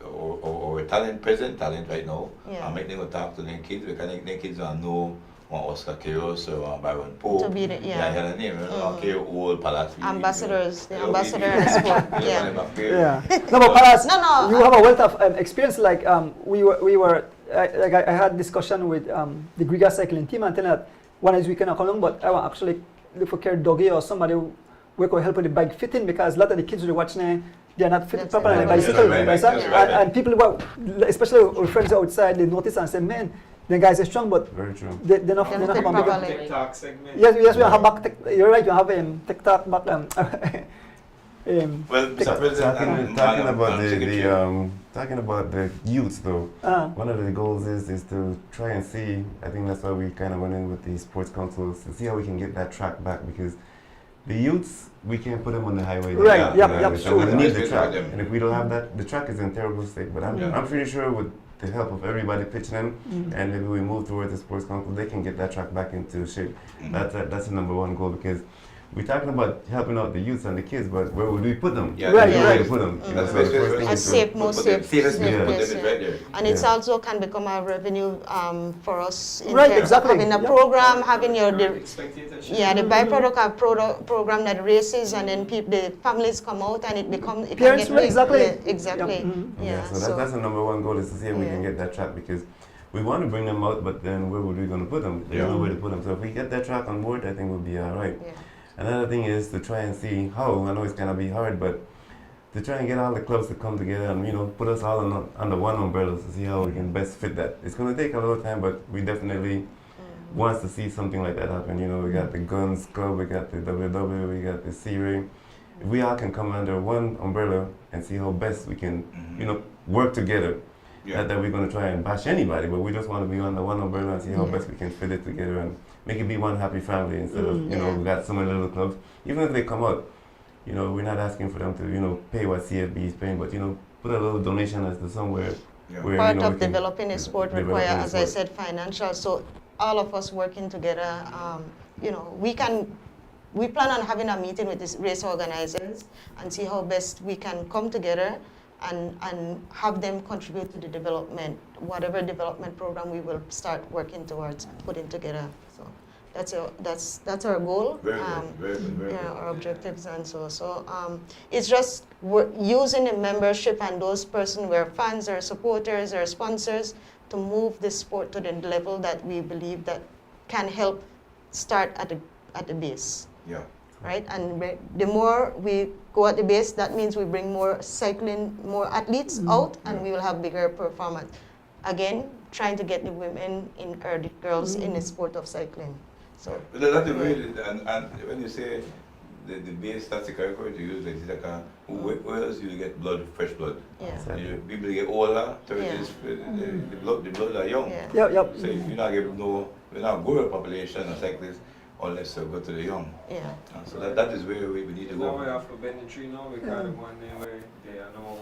or present talent right now. I make them go talk to their kids because their kids don't know Oscar Quiros or Byron Pope. To be the, the name, old Palace. Ambassadors, the ambassador of sport. No, but Palace, you have a wealth of experience. Like we were I had discussion with the Griga cycling team and telling that one is we cannot come along, but I want actually look for care doggy or somebody who can help with the bike fitting, because a lot of the kids who are watching they are not fit properly on the bicycle. And people, especially our friends outside, they notice and say, man, the guys are strong, but they're not have a TikTok segment. Yes, we have back. You're right. You have TikTok back. Mr. President, talking about the youth though. One of the goals is to try and see. I think that's why we kind of went in with the sports councils to see how we can get that track back, because the youths, we can't put them on the highway. Right, yep, So we true. need the track. And if we don't have that, the track is in terrible state. But I'm pretty sure with the help of everybody pitching in, and maybe we move towards the sports council, they can get that track back into shape. That's the number one goal, because we're talking about helping out the youths and the kids, but where would we put them? Yeah, Right, There's no right. way to put them. That's So the first thing A is to- safe, more safe Safest place, place, yeah. right there. And it's also can become a revenue for us in Right, terms exactly. of having a Yep. program, having your Spectatorship. the byproduct of program that races, and then the families come out and it becomes it Parents, can right, get exactly. Yeah, exactly. Yep. Yeah. So that's the number one goal, is to see if we Yeah. can get that track, because we want to bring them out, but then where would we going to put them? There's no way to put them. So if we get that track on board, I think we'll be all right. Yeah. Another thing is to try and see how, I know it's going to be hard, but to try and get all the clubs to come together and, put us all under one umbrella to see how we can best fit that. It's going to take a little time, but we definitely want to see something like that happen. We got the Guns Club, we got the WW, we got the C-Ring. If we all can come under one umbrella and see how best we can, work together. Yeah. Not that we're going to try and bash anybody, but we just want to be under one umbrella and see how best we can fit it together and make it be one happy family instead of, Yeah. we got so many little clubs. Even if they come out, we're not asking for them to, pay what CFB is paying, but, put a little donation as to somewhere where, Part we of can developing a sport develop require, a as I sport. said, financial. So all of us working together, we plan on having a meeting with these race organizers and see how best we can come together and have them contribute to the development, whatever development program we will start working towards putting together. So that's our goal. Very good. Our objectives and so it's just using the membership and those persons who are fans or supporters or sponsors to move the sport to the level that we believe that can help start at the base. Yeah. Right, and the more we go at the base, that means we bring more athletes out, and we will have bigger performance. Again, trying to get the women or the girls in the sport of cycling. So That's the way, and when you say the base, that's the correct word to use, where else you get fresh blood? yeah, People get older, 30s, the blood are young. yeah. Yep. So if you're not growing population of cyclists unless you go to the young. Yeah. So that is where we need to Now we go. have to bend the tree now, we kind of one there where they are now,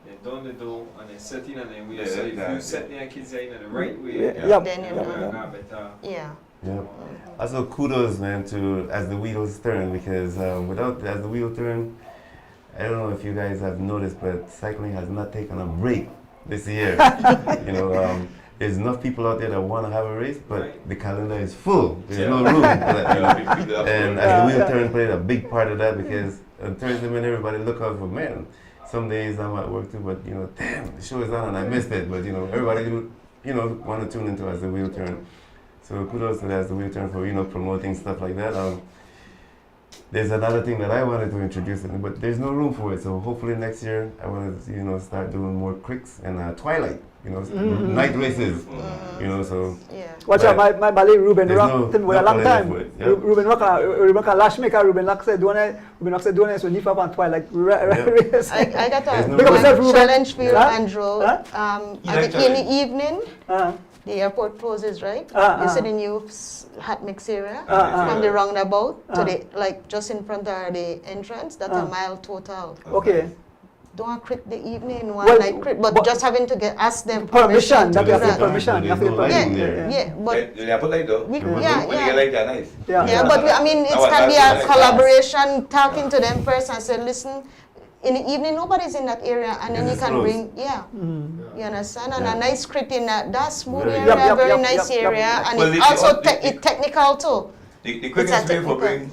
they done the dough and they set in and then we say if you set their kids in the right way, Yep. Then you we're know. gonna better. Yeah. Yeah. Also, kudos, man, to as the wheels turn, because as the wheel turn, I don't know if you guys have noticed, but cycling has not taken a break this year. There's enough people out there that want to have a race, but the calendar is full. There's no room for that. And as the wheel turn played a big part of that, because on Thursday when everybody look out for, man, some days I'm at work too, but damn, the show is on and I missed it. But everybody want to tune into as the wheel turn. So kudos to As the Wheel Turn for promoting stuff like that. There's another thing that I wanted to introduce, but there's no room for it. So hopefully next year I want to start doing more cricks and twilight, night races. So Yeah. Watch out, my Bali Ruben There's Rock no- with a no long time. calendar for it, yeah. Ruben Rock last maker, Ruben Rock said so leave up on twilight race. I got There's a no Big up yourself, Ruben. challenge for you, Huh? Andrew. Huh? In the evening, Uh, the airport closes, right? Uh, You see uh. the new hat mix area Uh, from the roundabout to Uh. the just in front of the entrance. That's a Uh. mile total. okay. Don't crit the evening one Well, night crit, but but- just having to ask them Permission. to That do you have to that. get permission. You have to get There's no permission. lighting there. Yeah, but They put light though. we, When yeah, When you get yeah. light, they're nice. Yeah, but I mean, it That was- can be that's a nice. collaboration, talking to them first and say, listen, in the evening, nobody's in that area, and then you Because it's can closed. bring, you understand? And Yeah. a nice crit in that smooth Very area, good. Yep, very yep, nice yep, yep. area, and Well, it's the- also the- it's technical too. The quickest It's a way for technical- bring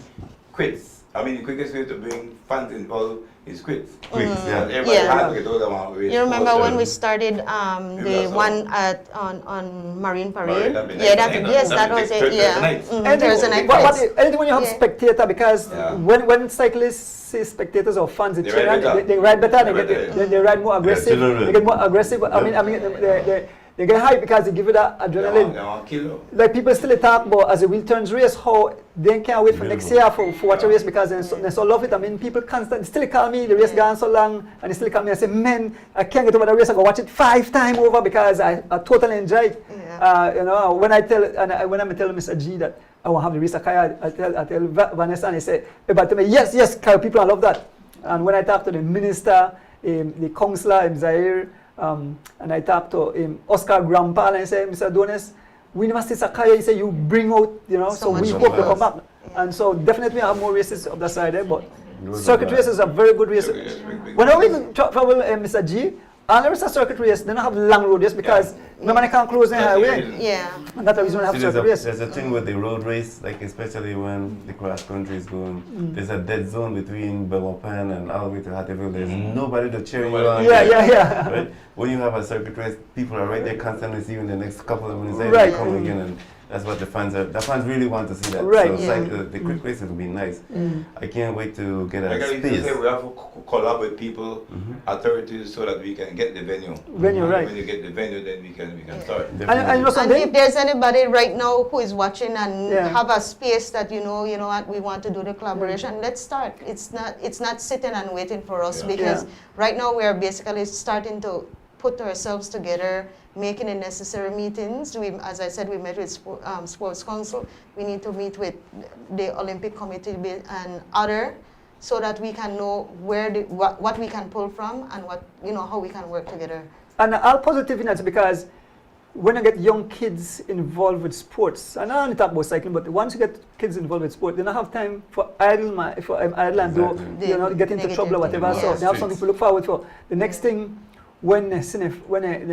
quits, the quickest way to bring fans involved is quits. Quicks, yeah. Everybody Yeah. has to get over one race. You remember when we Sports, started Maybe the that's all. one on Marine Parade? that'd be Yeah, nice. yes, that That'd was be it. Thursday Yeah, night. Thursday night. But fights. anything when you have Yeah. spectator, because Yeah. when cyclists see spectators or fans, They ride better. they ride better. They ride better. They ride more aggressive. children. They get more aggressive. I mean, they get hype because they give you that adrenaline. They want to kill you. Like people still talk about as a wheel turns race, how they can't wait for next year for watch a race because they so love it. I mean, people constantly still call me, the race gone so long, and they still call me and say, man, I can't get over the race. I go watch it 5 times over because I totally enjoy it. Yeah. When I tell Mr. G that I want to have the race of Kaya. I tell Vanessa, and they say, everybody tell me, yes, Kaya people, I love that. And when I talk to the minister, the councillor, Zaire, and I talk to Oscar Grandpa, and I say, Mr. Donis, we never see Sakaya. He said, you bring out, so we hope to come back. Yeah. And so definitely I have more races up the side there, but circuit races are very good races. When I travel, Mr. G, and there is a circuit race, they don't have long road race because remember they can't close the highway. Yeah. And that's the reason we have circuit race. There's a thing with the road race, like especially when the cross country is going, there's a dead zone between Belmopan and all the way to Hattieville. There's nobody to cheer you on. Yeah. Right? When you have a circuit race, people are right there constantly seeing the next couple of minutes Right. they come again, and that's what the fans are. The fans really want to see that. Right. So it's like the quick races will be nice. I can't wait to get a space. We have to collab with people, authorities, so that we can get the venue. Right. When you get the venue, then we can start. And if there's anybody right now who is watching and Yeah. have a space that you know what, we want to do the collaboration, let's start. It's not sitting and waiting for us because right now we are basically starting to put ourselves together, making the necessary meetings. As I said, we met with Sports Council. We need to meet with the Olympic Committee and other, so that we can know what we can pull from and how we can work together. And all positive in that, because when I get young kids involved with sports, and I only talk about cycling, but once you get kids involved with sport, they don't have time for idle and do, get into trouble or whatever. So they have something to look forward for. The next thing, when the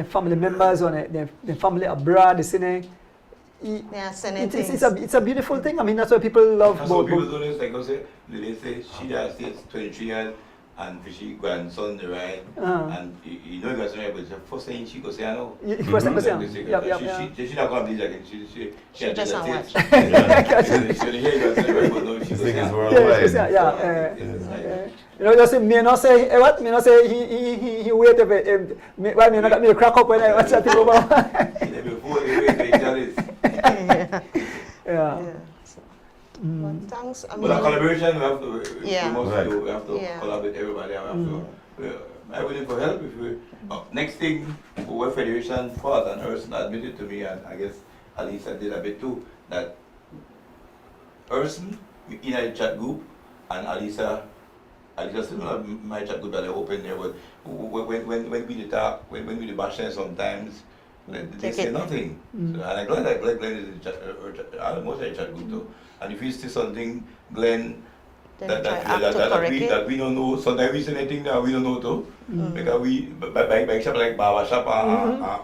family members or the family abroad, they say, it's a beautiful thing. I mean, that's why people love. That's what people do this. Like I say, they say she has 23 years and she grandson the ride, and you know that's right. But the first thing she goes say, I know. First thing she not going to be like she just not watch. She think it's worldwide. Just say, me not say, what? Me not say, he wait a bit. Why me not got me a crack up when I watch that thing over? Before they wait, they tell it. Well, thanks. But a collaboration, we have to, we have to Yeah. collaborate with everybody. I'm willing for help. If we, next thing, World Federation fought and Urson admitted to me, and I guess Alisa did a bit too, that Urson in a chat group, and Alisa still not my chat group that they open there, but when we talk, when we bash them sometimes, they say nothing. So, and I'm glad that Glenn is in the chat, almost in the chat group too. And if you see something, Glenn, that we don't know, sometimes we say anything that we don't know too. Because we, by shop like barber shop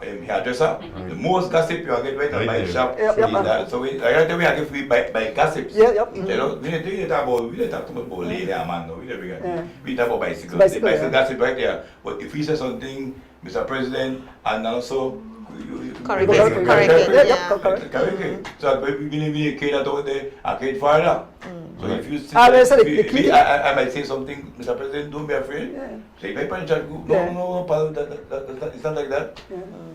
and hairdresser, the most gossip you get right at my shop is that. So we have to by gossips. You know, we don't talk too much about lady and man, we talk about bicycle. Bicycle gossip right there. But if we say something, Mr. President, and also correct it. So we cater to the arcade fire. So if you see, I might say something, Mr. President, don't be afraid. Say, no, it's not like that.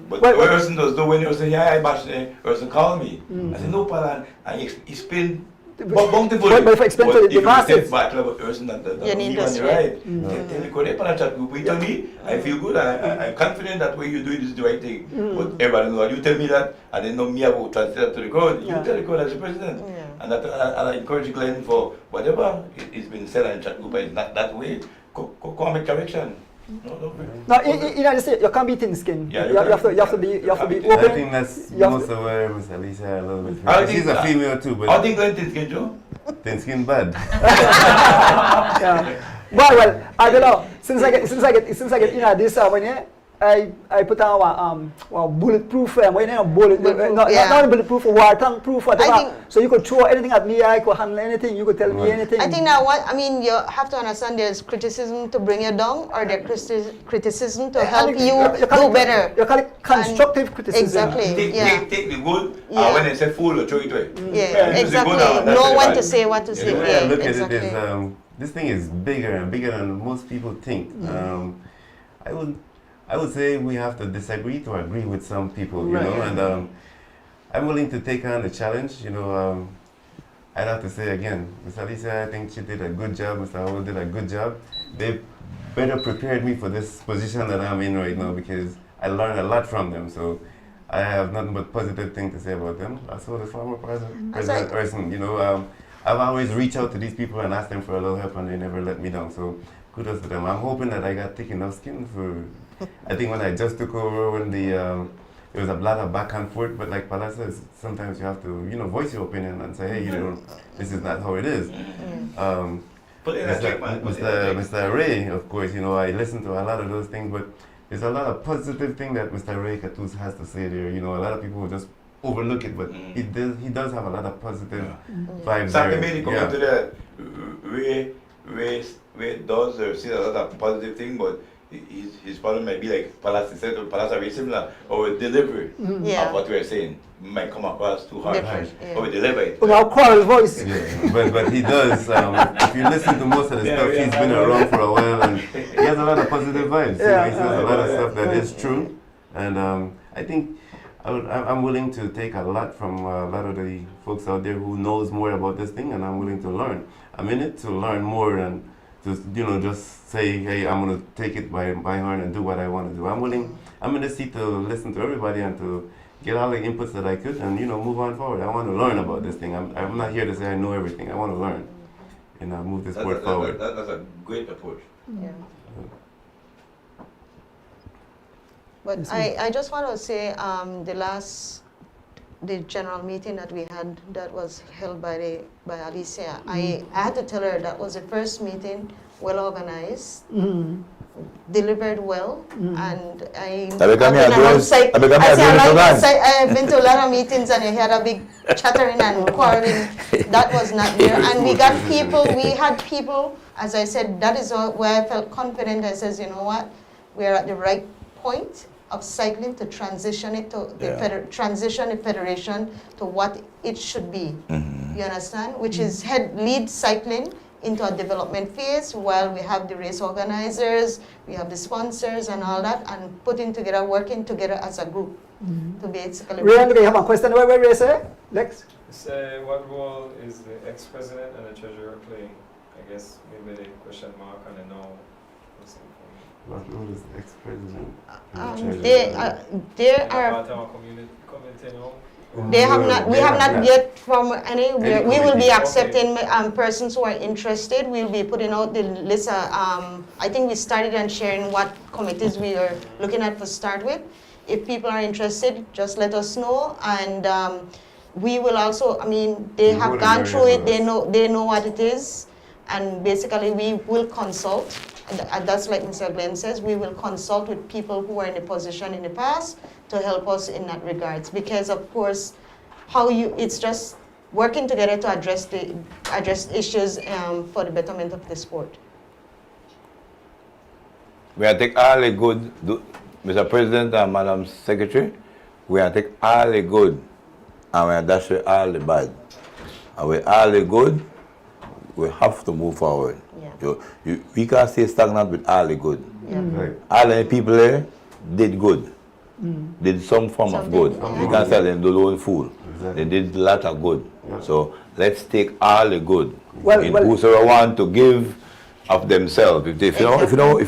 But what person does do when you say, I bash the person call me. I say, no, Palan, and he explain bountifully. But if I explain to the masses, you need to right. Tell me, I feel good, I'm confident that way you do it is the right thing. But everybody knows, you tell me that, and then know me about translate that to the crowd, you tell the crowd as the president. And I encourage Glenn for whatever it's been said in chat group, it's not that way, go and make correction. No, you can't be thin-skinned. You have to be open. I think that's most of where Miss Alisa a little bit. She's a female too, but I think Glenn thin-skinned, Joe. Thin-skinned bad. Well, I don't know. Since I get this when I put on bulletproof, not bulletproof, water proof, whatever. So you could throw anything at me, I could handle anything, you could tell me anything. I think you have to understand there's criticism to bring you down, or there's criticism to help you do better. You call it constructive criticism. Exactly. Take the good, when they say fool, throw it away. Exactly. Know when to say what to say. The way I look at it is, this thing is bigger and bigger than most people think. I would say we have to disagree to agree with some people, you know, and I'm willing to take on the challenge, you know. I'd have to say again, Ms. Alisa, I think she did a good job, Mr. Howard did a good job. They better prepared me for this position that I'm in right now, because I learned a lot from them, so I have nothing but positive things to say about them. Also, the former President right. Erson, you know, I've always reached out to these people and asked them for a little help, and they never let me down. So kudos to them. I'm hoping that I got thick enough skin for. I think when I just took over, when there was a lot of back and forth, but like Pala says, sometimes you have to, you know, voice your opinion and say, hey, you know, this is not how it is. Mr. Ray, of course, you know, I listen to a lot of those things, but there's a lot of positive thing that Mr. Ray Katus has to say there. You know, a lot of people just overlook it, but he does have a lot of positive vibes there. Something come into that Ray does see a lot of positive thing, but his problem might be like Palace said, Palace are very similar. Our delivery of what we're saying might come across too hard. Or we deliver it. Our quarrel voice. Yeah, but he does. If you listen to most of the stuff, he's been around for a while, and he has a lot of positive vibes. You know, he says a lot of stuff that is true, and I think I'm willing to take a lot from a lot of the folks out there who knows more about this thing, and I'm willing to learn. I'm in it to learn more and just, you know, just say, hey, I'm going to take it by heart and do what I want to do. I'm in the seat to listen to everybody and to get all the inputs that I could and, you know, move on forward. I want to learn about this thing. I'm not here to say I know everything. I want to learn and move this sport forward. That's a great approach. Yeah. But I just want to say the general meeting that we had that was held by Alicia, I had to tell her that was the first meeting, well organized, delivered well, and I've been to a lot of meetings and I had a big chattering and quarreling. That was not there, and we had people, as I said, that is where I felt confident. I says, you know what, we're at the right point of cycling to transition it to transition the federation to what it should be. You understand? Which is lead cycling into a development phase while we have the race organizers, we have the sponsors and all that, and working together as a group to basically. Ray, you have a question about Ray, sir? Lex? What role is the ex-president and the treasurer playing? I guess maybe the question mark and the no. What role is the ex-president? We have not yet from any. We will be accepting persons who are interested. We'll be putting out the list. I think we started and sharing what committees we are looking at to start with. If people are interested, just let us know, and we will also. I mean, they have gone through it. They know what it is, and basically we will consult. And that's like Mr. Glenn says, we will consult with people who were in a position in the past to help us in that regards. Because of course, it's just working together to address issues for the betterment of the sport. We are take all the good, Mr. President and Madam Secretary, we are take all the good and we are dash all the bad. And with all the good, we have to move forward. We can't stay stagnant with all the good. Right. All the people there did good. Did some form of good. You can't say them don't fool. Exactly. They did a lot of good. So let's take all the good. Whosoever want to give of themselves. If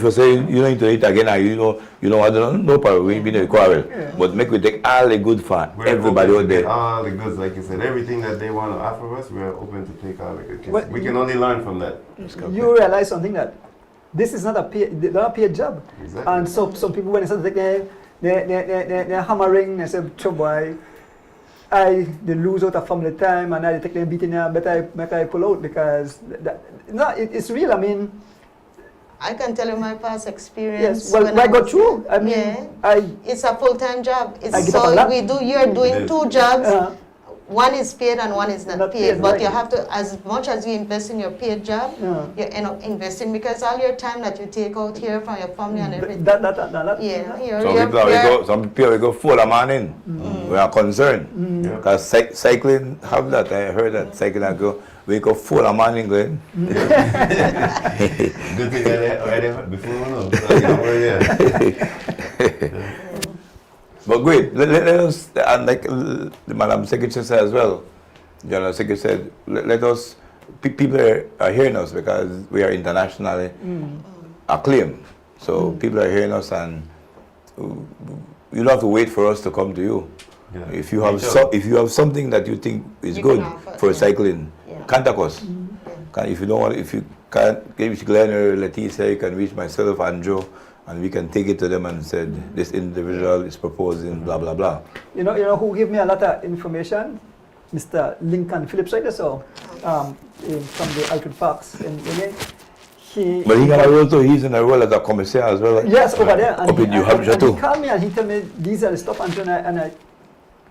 you say you don't need to eat again, and no problem, we be in a quarrel. But make we take all the good for everybody out there. All the goods, like you said, everything that they want to offer us, we are open to take all the good. We can only learn from that. You realize something that this is not a paid job. Exactly. And so some people when they start to they're hammering, they say, boy, they lose out of family time and I take them beating them, but I pull out because it's real. I mean, I can tell you my past experience. Yes, well, I got through. I mean, it's a full-time job. You're doing two jobs. One is paid and one is not paid. But you have to, as much as you invest in your paid job, you end up investing because all your time that you take out here from your family and everything. Some people go full of morning. We are concerned because cycling have that. I heard that cycling we go full of morning going. Good thing I before But great, let us, and like the Madam Secretary said as well, General Secretary said, let us, people are hearing us because we are internationally acclaimed. So people are hearing us and you don't have to wait for us to come to you. Yeah. If you have something that you think is You good can offer, for yeah. cycling, Yeah. contact us. If you don't want, if you can't reach Glenn or Leticia, you can reach myself, Andrew, and we can take it to them and said this individual is proposing blah blah blah. You know who give me a lot of information? Mr. Lincoln Phillips, right? So, from the Alfred Parks in he. But he got a role too. He's in a role as a commissaire as well. Yes, over there. And up in New Hampshire too. He called me and he told me these are the stuff and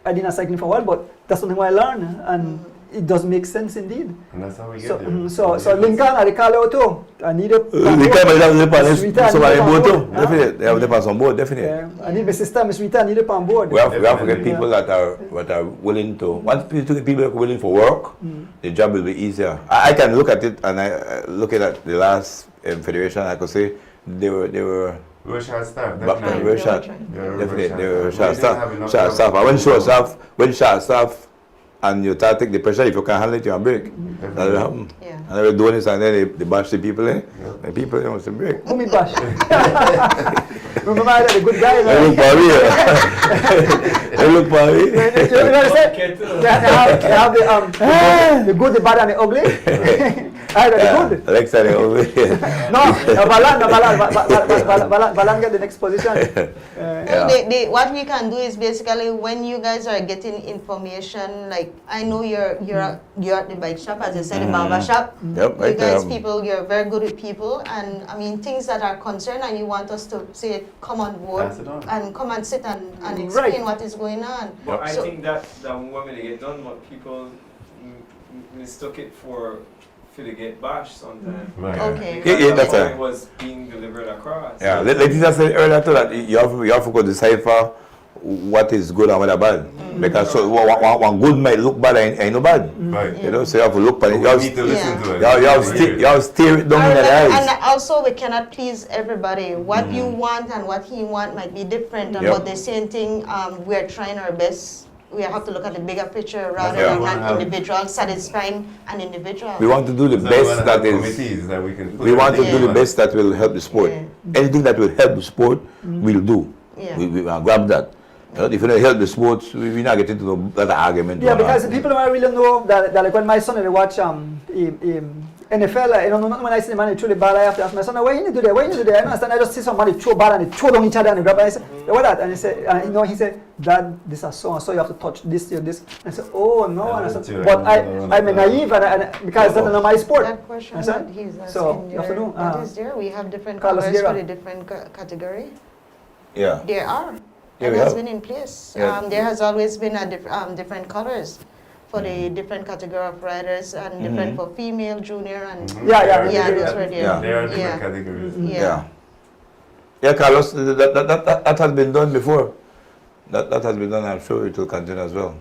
I didn't cycling for a while, but that's something I learned and it does make sense indeed. And that's how we get So, there. so Lincoln, I call out too. I need a. Lincoln, but they have somebody on board too. Huh? Definitely, they have them on board. Definitely. Yeah. I need my sister, Miss Rita, I need it on board. We have to get people that are willing to. Once people are willing for work, the job will be easier. I can look at it and I look at the last federation. I could say they were. We were short staff. But they were short. Definitely. Definitely, they were short staff. Short staff. And when short staff, and you start to take the pressure, if you can't handle it, you can break. That will happen. Yeah. And they were doing this, and then they bash the people, the people they must break. Who me bash? Remember I had a good guy. They look for me. They look for me. You know what I said? They have the good, the bad, and the ugly. I had the good. Alexa, they over here. No, Balan get the next position. What we can do is basically when you guys are getting information, like I know you're at the bike shop, as you said, the barber shop. Yep, You guys you're very good with people, and I mean things that are concerned, and you want us to say come on board Pass it on. and come and sit and explain what is going on. But I So- think that when they get done, what people mistook it for to get bashed sometimes. Right. Okay. Yeah, that's how it. it was being delivered across. Yeah, Leticia said earlier too that you have to go decipher what is good and what is bad. Because so one good might look bad and ain't no bad. Right. You know, so you have to look at it. We need to listen to it. You have to steer it down in the eyes. And also, we cannot please everybody. What you want and what he want might be different. And Yep. but the same thing, we're trying our best. We have to look at the bigger picture rather Yeah. than an individual, satisfying an individual. We want to do the best that is. Committees that we can put We want to do Yeah. the best that will help the sport. Yeah. Anything that will help the sport, we'll do. Yeah. We grab that. If you don't help the sports, we're not getting into that argument. Yeah, because the people don't really know that like when my son they watch NFL, you know, not when I see the man throw the ball, I have to ask my son, why you need to do that? Why you need to do that? I don't understand. I just see somebody throw ball and they throw down each other and they grab it. I say, what that? And he said, he said, Dad, this is so and so. You have to touch this, this. And I said, oh no. Yeah, And I that's said, true. but I'm naive and because that's not my sport. That question Understand? that he's asking So you have to there, know. that is there. We have different Carlos colors Guerra. for the different category. Yeah. There are. Yeah, It we has have. been in place. Yeah. There has always been a different colors for the different category of riders and different for female, junior, and Yeah, those were there. Yeah. There are different Yeah. categories. Yeah. Yeah, Carlos, that has been done before. That has been done. I'm sure it will continue as well.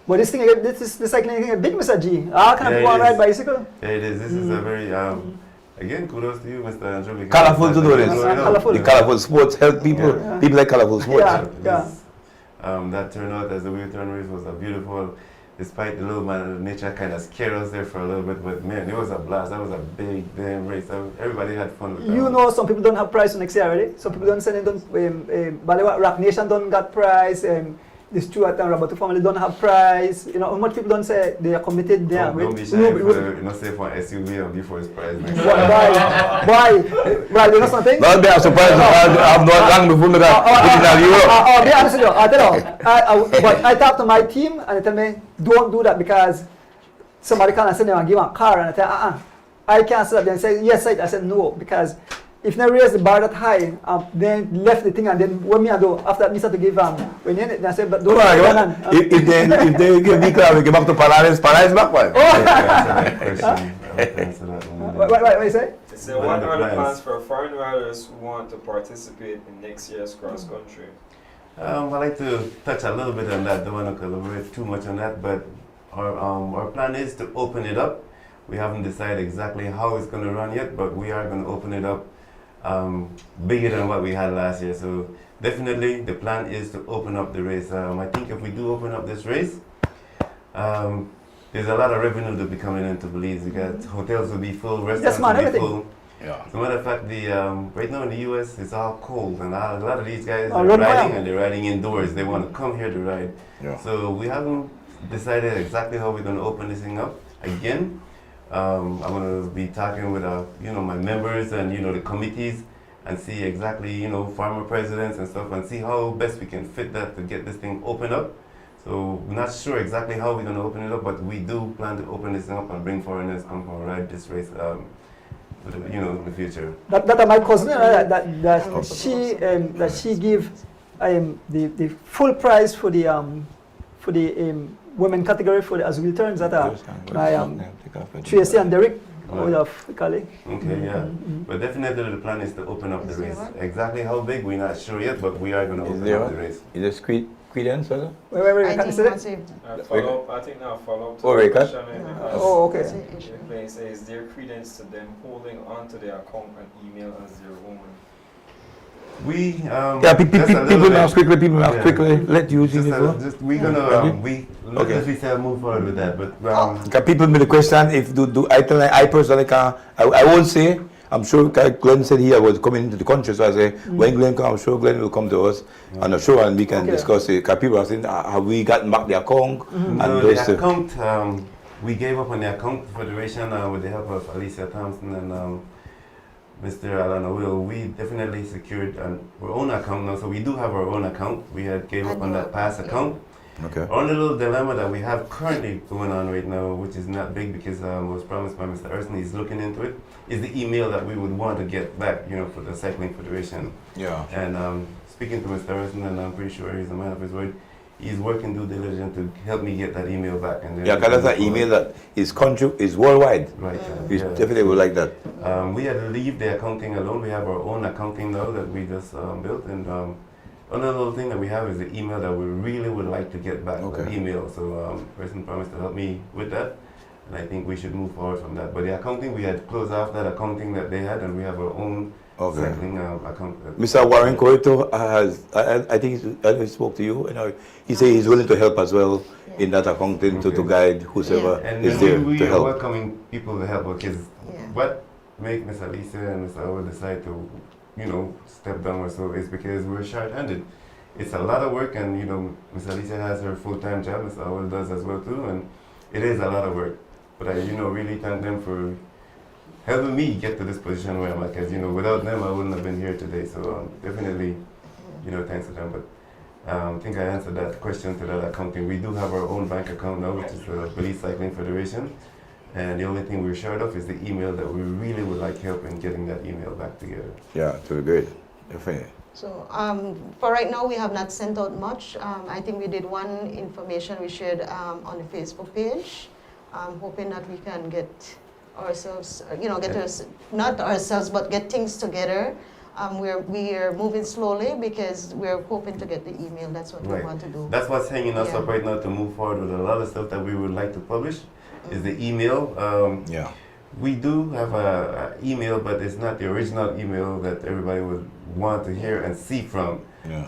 But this thing, this cycling thing, a big Mr. G. How can Yeah, people it ride is. bicycle? Yeah, it is. This is a very, again, kudos to you, Mr. Andrew. Colorful to do this. Colorful. The colorful sports help people. Yeah. People like colorful sports. Yeah. That turnout as the wheelchair race was a beautiful, despite the little man of nature kind of scared us there for a little bit, but man, it was a blast. That was a big damn race. Everybody had fun with that. You know, some people don't have prize for next year already. Some people don't send it. Balewa Rock Nation don't got prize. The Stuart and Roberto family don't have prize. You know, how much people don't say they are committed there. Don't be shy No, not say for SUV and before his prize next year. Why, you know something? Not be surprised. I'm not long before that. I'll be honest with you. I'll tell you. But I talk to my team and they tell me, don't do that because somebody can send them and give them a car and I tell, I can't sit up there and say, yes, I said no, because if they raise the bar that high, then left the thing and then what me I do after that, me start to give when you I say, but don't if they give me class, we give back to Palaris back one. What you say? So what are the plans for foreign riders who want to participate in next year's cross country? I like to touch a little bit on that. Don't want to collaborate too much on that, but our plan is to open it up. We haven't decided exactly how it's going to run yet, but we are going to open it up bigger than what we had last year. So definitely the plan is to open up the race. I think if we do open up this race, there's a lot of revenue to be coming into Belize because hotels will be full, restaurants will be full. Yeah. As a matter of fact, the right now in the U.S. it's all cold, and a lot of these guys Oh, are run riding, wild. and they're riding indoors. They want to come here to ride. Yeah. So we haven't decided exactly how we're going to open this thing up. Again, I'm going to be talking with my members and the committees, and see exactly farmer presidents and stuff, and see how best we can fit that to get this thing open up. So we're not sure exactly how we're going to open it up, but we do plan to open this thing up and bring foreigners come and ride this race. In the future. That my cousin that she give the full price for the women category for the as returns that my Tracy and Derek would have colleague. Okay, yeah. But definitely the plan is to open up the race. Exactly how big we're not sure yet, but we are going to open up the race. Is there credence or something? Wait, I can you think say that? I think now follow up to Oh, the Rika? question. Oh, okay. They say, is there credence to them holding on to their account and email as their own? People ask quickly. Let you see this. We're gonna let me say move forward with that. But People make the question if I personally can. I won't say. I'm sure Glenn said he was coming into the country, so I say when Glenn comes, I'm sure Glenn will come to us on the show and we can discuss it. Because people are saying, have we gotten back the account? No, the account, we gave up on the account federation with the help of Alicia Thompson and Mr. Alan O'Will. We definitely secured our own account now, so we do have our own account. We had gave up on that past account. Okay. Only little dilemma that we have currently going on right now, which is not big because was promised by Mr. Erson, he's looking into it, is the email that we would want to get back, for the Cycling Federation. Yeah. And speaking to Mr. Erson, and I'm pretty sure he's a man of his word, he's working due diligence to help me get that email back. And then because that's an email that is worldwide. Right. We definitely would like that. We had to leave the accounting alone. We have our own accounting now that we just built, and another little thing that we have is the email that we really would like to get back. Okay. Email. So person promised to help me with that, and I think we should move forward from that. But the accounting, we had closed off that accounting that they had, and we have our own cycling account. Mr. Warren Corito has, I think he spoke to you, he said he's willing to help as well in that accounting to guide whosoever is there we to are help. welcoming people to help because what make Ms. Alicia and Mr. Owl decide to step down or so is because we're short-handed. It's a lot of work, and Ms. Alicia has her full-time job, Mr. Owl does as well too, and it is a lot of work. But I really thank them for helping me get to this position where I'm at, because without them I wouldn't have been here today. So definitely, thanks to them. But I think I answered that question to that accounting. We do have our own bank account now, which is the BELIZE Cycling Federation. And the only thing we're short of is the email that we really would like help in getting that email back together. Yeah, to be great. Definitely. So for right now, we have not sent out much. I think we did one information we shared on the Facebook page, hoping that we can get ourselves, not ourselves, but get things together. We are moving slowly because we're hoping to get the email. That's what we want to do. That's what's hanging us up right now to move forward with a lot of stuff that we would like to publish. Is the email. We do have an email, but it's not the original email that everybody would want to hear and see from.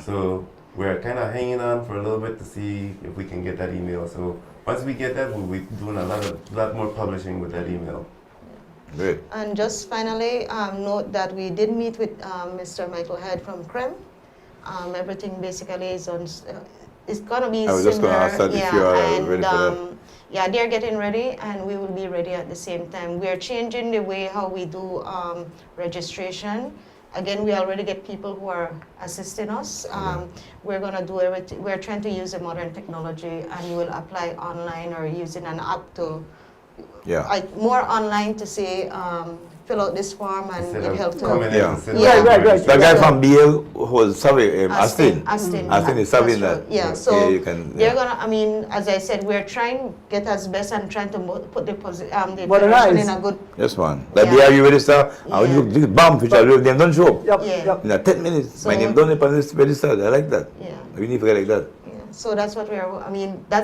So we're kind of hanging on for a little bit to see if we can get that email. So once we get that, we'll be doing a lot more publishing with that email. Great. And just finally, note that we did meet with Mr. Michael Head from CREM. Everything basically is on. It's gonna be similar. I was just gonna ask that if you are ready for that. Yeah, they're getting ready, and we will be ready at the same time. We're changing the way how we do registration. Again, we already get people who are assisting us. We're gonna do everything. We're trying to use a modern technology, and you will apply online or using an app to. More online to say, fill out this form and it helps to. Right. The guy from BL was surveying, Austin is surveying that. Yeah, so they're gonna, as I said, we're trying to get us best and trying to put the federation in a good. Yes, man. Like the you register, and you look bam, which are them don't show up. Yep. In 10 minutes, so my name don't register. I like that. Yeah. We need to get like that. So that's what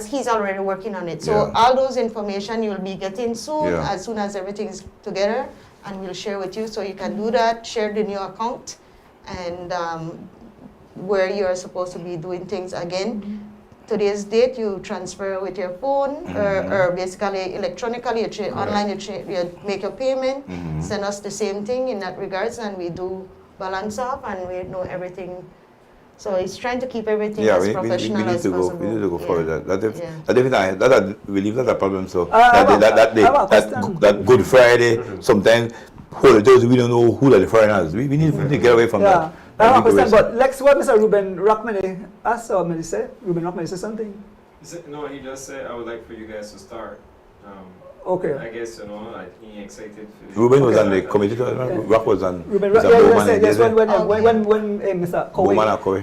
he's already working on it. So all those information you'll be getting soon, as soon as everything's together, and we'll share with you. So you can do that, share the new account, and where you're supposed to be doing things again. today's date, you transfer with your phone or basically electronically, online, you make your payment, send us the same thing in that regards, and we do balance up and we know everything. So it's trying to keep everything as professional as possible. We need to go forward. We leave that a problem. So that Good Friday, sometimes holidays, we don't know who are the foreigners. We need to get away from that. I have a question, but let's what Mr. Ruben Rockman asked or maybe say. Ruben Rockman say something. No, he just said I would like for you guys to start. Okay. I guess like he excited. Ruben was on the committee. Rock was on. Ruben, yes, when Mr. Kowe.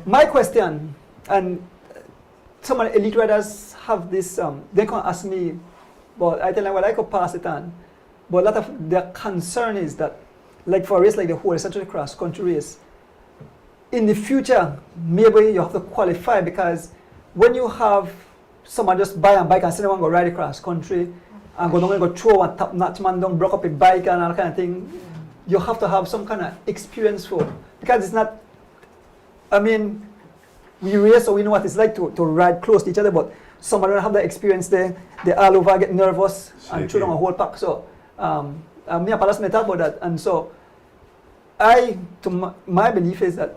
My question, and some of the elite riders have this. They can ask me, but I tell them, well, I could pass it on. But a lot of their concern is that, like for a race like the whole essentially cross country race, in the future, maybe you have to qualify because when you have someone just buy a bike and say they want to go ride across country and go down and go throw a top-notch man down, broke up a bike and all kind of thing, you have to have some kind of experience for it. Because it's not, I mean, we race so we know what it's like to ride close to each other, but someone don't have that experience there, they all over get nervous and throw down a whole pack. So, me and Palas may talk about that. And so, my belief is that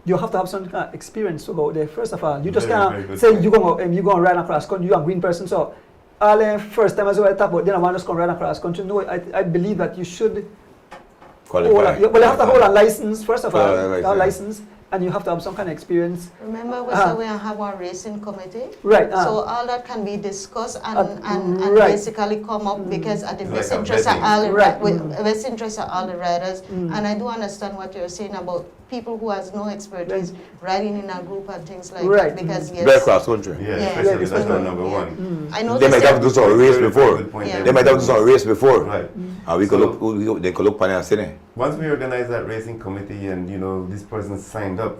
you have to have some kind of experience to go there. First of all, you just can't say you're going to ride across country, you're a green person. So, all first time as well, I talk about, then I want to just go ride across country. No, I believe that you should qualify. You have to hold a license, first of all, a license, and you have to have some kind of experience. Remember, we said we have our racing committee? Right. So all that can be discussed and basically come up because at the best interest of all the best interest of all the riders. And I do understand what you're saying about people who has no expertise riding in a group and things like that. Because yes, cross country. Especially that's number one. I know they might have to do some race before. They might have to do some race before. Right. And they could look and say. Once we organize that racing committee and this person signed up,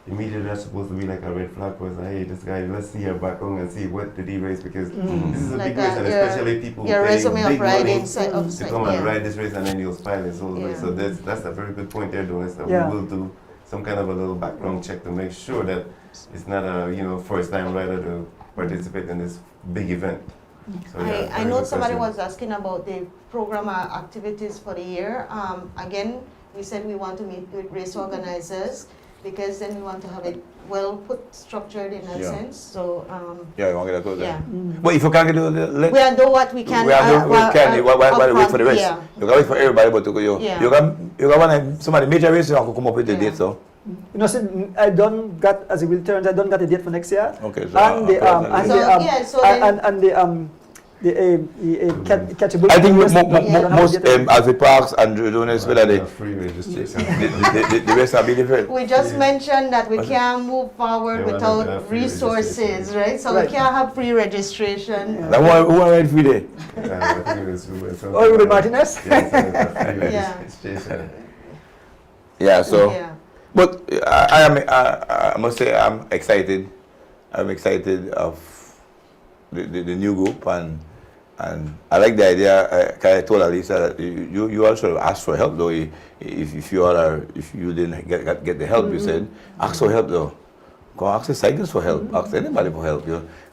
immediately that's supposed to be like a red flag person. Hey, this guy, let's see your background and see what did he race, because this is a big race, and especially people paying big money to come and ride this race and then you'll spile this whole race. So that's a very good point there, doing is that we will do some kind of a little background check to make sure that it's not a first time rider to participate in this big event. So, I know somebody was asking about the program activities for the year. Again, we said we want to meet with race organizers because then we want to have it well structured in that sense. So you want to get that But if you can't do we'll do what we can. While wait for the rest. You can wait for everybody, but you can want some of the major races you can come up with the date. So. I don't got, as it will turn, I don't got a date for next year. Okay. So the catchable. I think most as the parks and donors whether they free registration. the rest are be different. We just mentioned that we can't move forward without resources, right? So we can't have free registration. Who are ride free day? I think it was Ruben Martinez. Yeah. So. But I must say I'm excited. I'm excited of the new group, and I like the idea. I told Alisa that you also ask for help though. If you didn't get the help, you said ask for help though. Go ask the cyclists for help. Ask anybody for help.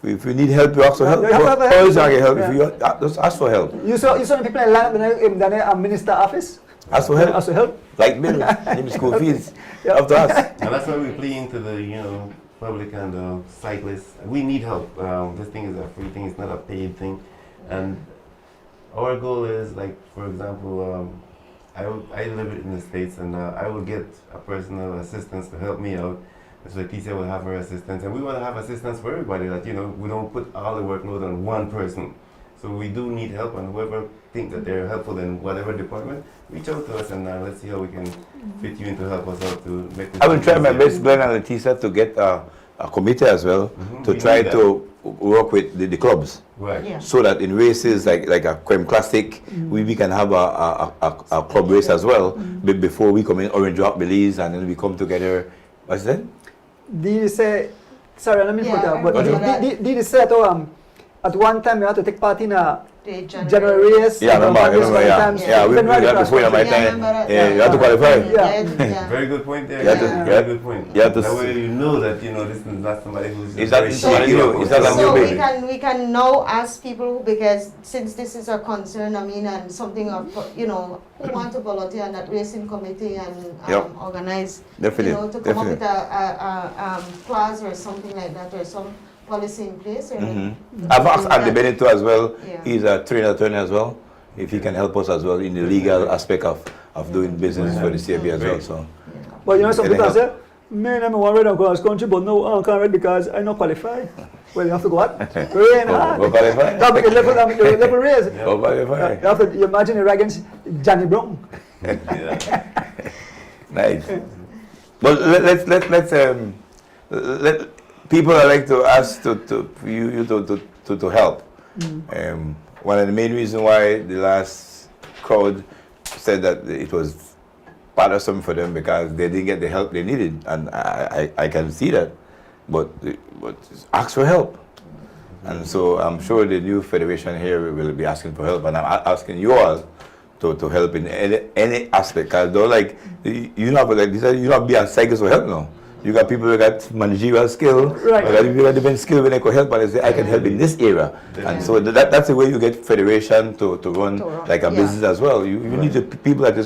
If you need help, you ask for help. Always get help. If you just ask for help. You saw the people in the minister office. Ask for help. Ask for help. Like bill, name school fees. Up to us. And that's why we play into the public and cyclists. We need help. This thing is a free thing. It's not a paid thing. And our goal is, like, for example, I live in the States, and I will get a personal assistance to help me out. So Leticia will have her assistance, and we want to have assistance for everybody. That we don't put all the workload on one person. So we do need help, and whoever thinks that they're helpful in whatever department, reach out to us, and let's see how we can fit you in to help us out to make this. I will try my best, Glenn and Leticia, to get a committee as well to try to work with the clubs. Right. Yeah. So that in races like a Creme Classic, we can have a club race as well before we come in Orange Rock, Belize, and then we come together. What's that? Did you say, sorry, let me put that, but did you say that at one time you had to take part in a The January race. Yeah, I remember, yeah. Yeah, we did that before in my time. You had to qualify. Yeah. Very good point there. Yeah, Very good point. you have to That way you know that this is not somebody who's Is just that very somebody shaky new? about Is that it. a new So baby? we can now ask people, because since this is a concern, I mean, and something of, who want to volunteer in that racing committee and organize, Definitely. to come up with a class or something like that, or some policy in place. I've asked Andy Benito as well. Yeah. He's a trainer attorney as well. If he can help us as well in the legal aspect of doing business for the CAB as well. So. But some people say, man, I'm one right across country, but no, I can't ride because I not qualify. Well, you have to go what? Rain hard. Go qualify. That make a level raise. Go qualify. You have to imagine you're against Johnny Brown. Nice. But let people I like to ask to help. One of the main reasons why the last crowd said that it was bothersome for them because they didn't get the help they needed, and I can see that. But ask for help. And so I'm sure the new federation here will be asking for help, and I'm asking you all to help in any aspect. Because you not be a cyclist for help now. You got people who got managerial skill, right. You got different skill when they could help, and they say, I can help in this area. And so that's the way you get federation to run like a business as well. You need the people that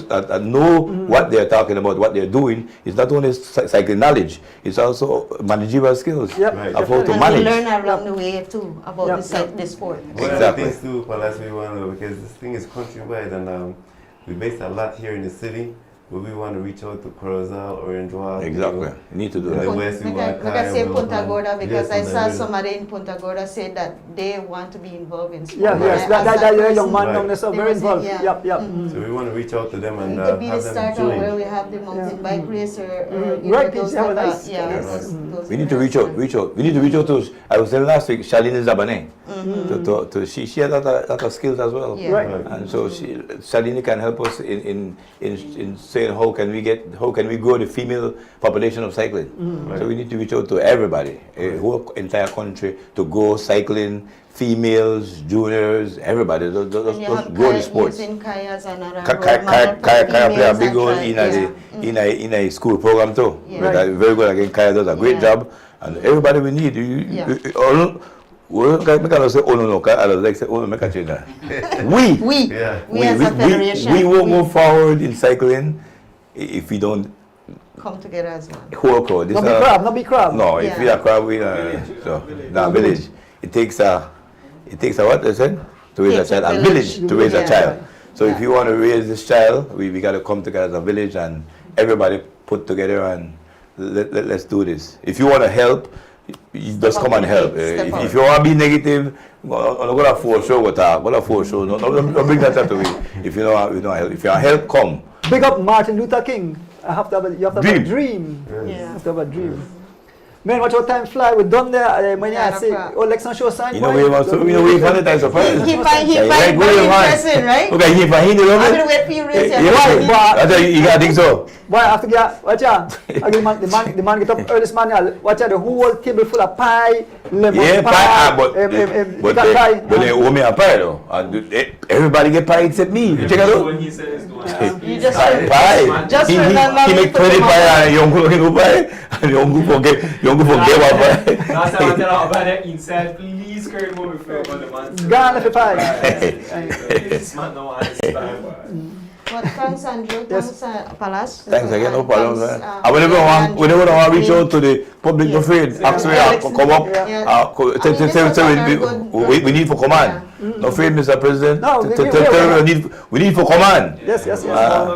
know what they're talking about, what they're doing. It's not only cycling knowledge, it's also managerial skills of how to manage. And learn along the way too about the sport. One of the things too, Palas, we want to, because this thing is countrywide, and we based a lot here in the city. But we want to reach out to Corozal, Orange Walk. Exactly. You need to do in that. the West, we want Like I say Punta Gorda, because I saw some. somebody in Punta Gorda said that they want to be involved in sport. Yes, that young man down there, so very involved. Yeah. Yep. So we want to reach out to them and It could be the have them starter where join. we have the mountain bike race or Right, those yeah, type nice. those We need to reach out. We need to reach out to, I was saying last week, Shaline Zabane. She has a lot of skills as well. Yeah. Right. And so Shaline can help us in saying how can we grow the female population of cycling. So we need to reach out to everybody, whole entire country, to go cycling, females, juniors, everybody. Those grow the sports. Kaya play a big role in a school program too. Right. Very good again. Kaya does a great job, and everybody we need. We won't move forward in cycling if we don't come together as one. whole crowd. Not be crab. No, if we are crowd, we village. It takes a what they said to raise a child, a village to raise a child. So if you want to raise this child, we got to come together as a village and everybody put together and let's do this. If you want to help, you just come and help. If you want to be negative, go to force show with her. Go to force show. Don't bring that to me. If you know help, if you want help, come. Big up Martin Luther King. You have to have a dream. Yeah. You have to have a dream. Man, watch your time fly. We're done there. When you say, Lex and show sign. We can't take surprise. He find interesting, right? Okay, he find it. I'm gonna wait for you raise You gotta think so. Why after that? Watch out. The man get up early this morning. Watch out. The whole table full of pie, lemon pie. But they owe me a pie though. Everybody get pie except me. You check it out. You just pie. Just remember He make 20 pie and young pie. And young forget one pie. Last time I tell about that inside, please carry more before the man. Gone for pie. This man no understand. But thanks, Andrew. Thanks, Palas. Thanks again, no problem. We never want to reach out to the public no afraid. Actually, come up. We need for command. No afraid, Mr. President. No, we need for command. Yes. We have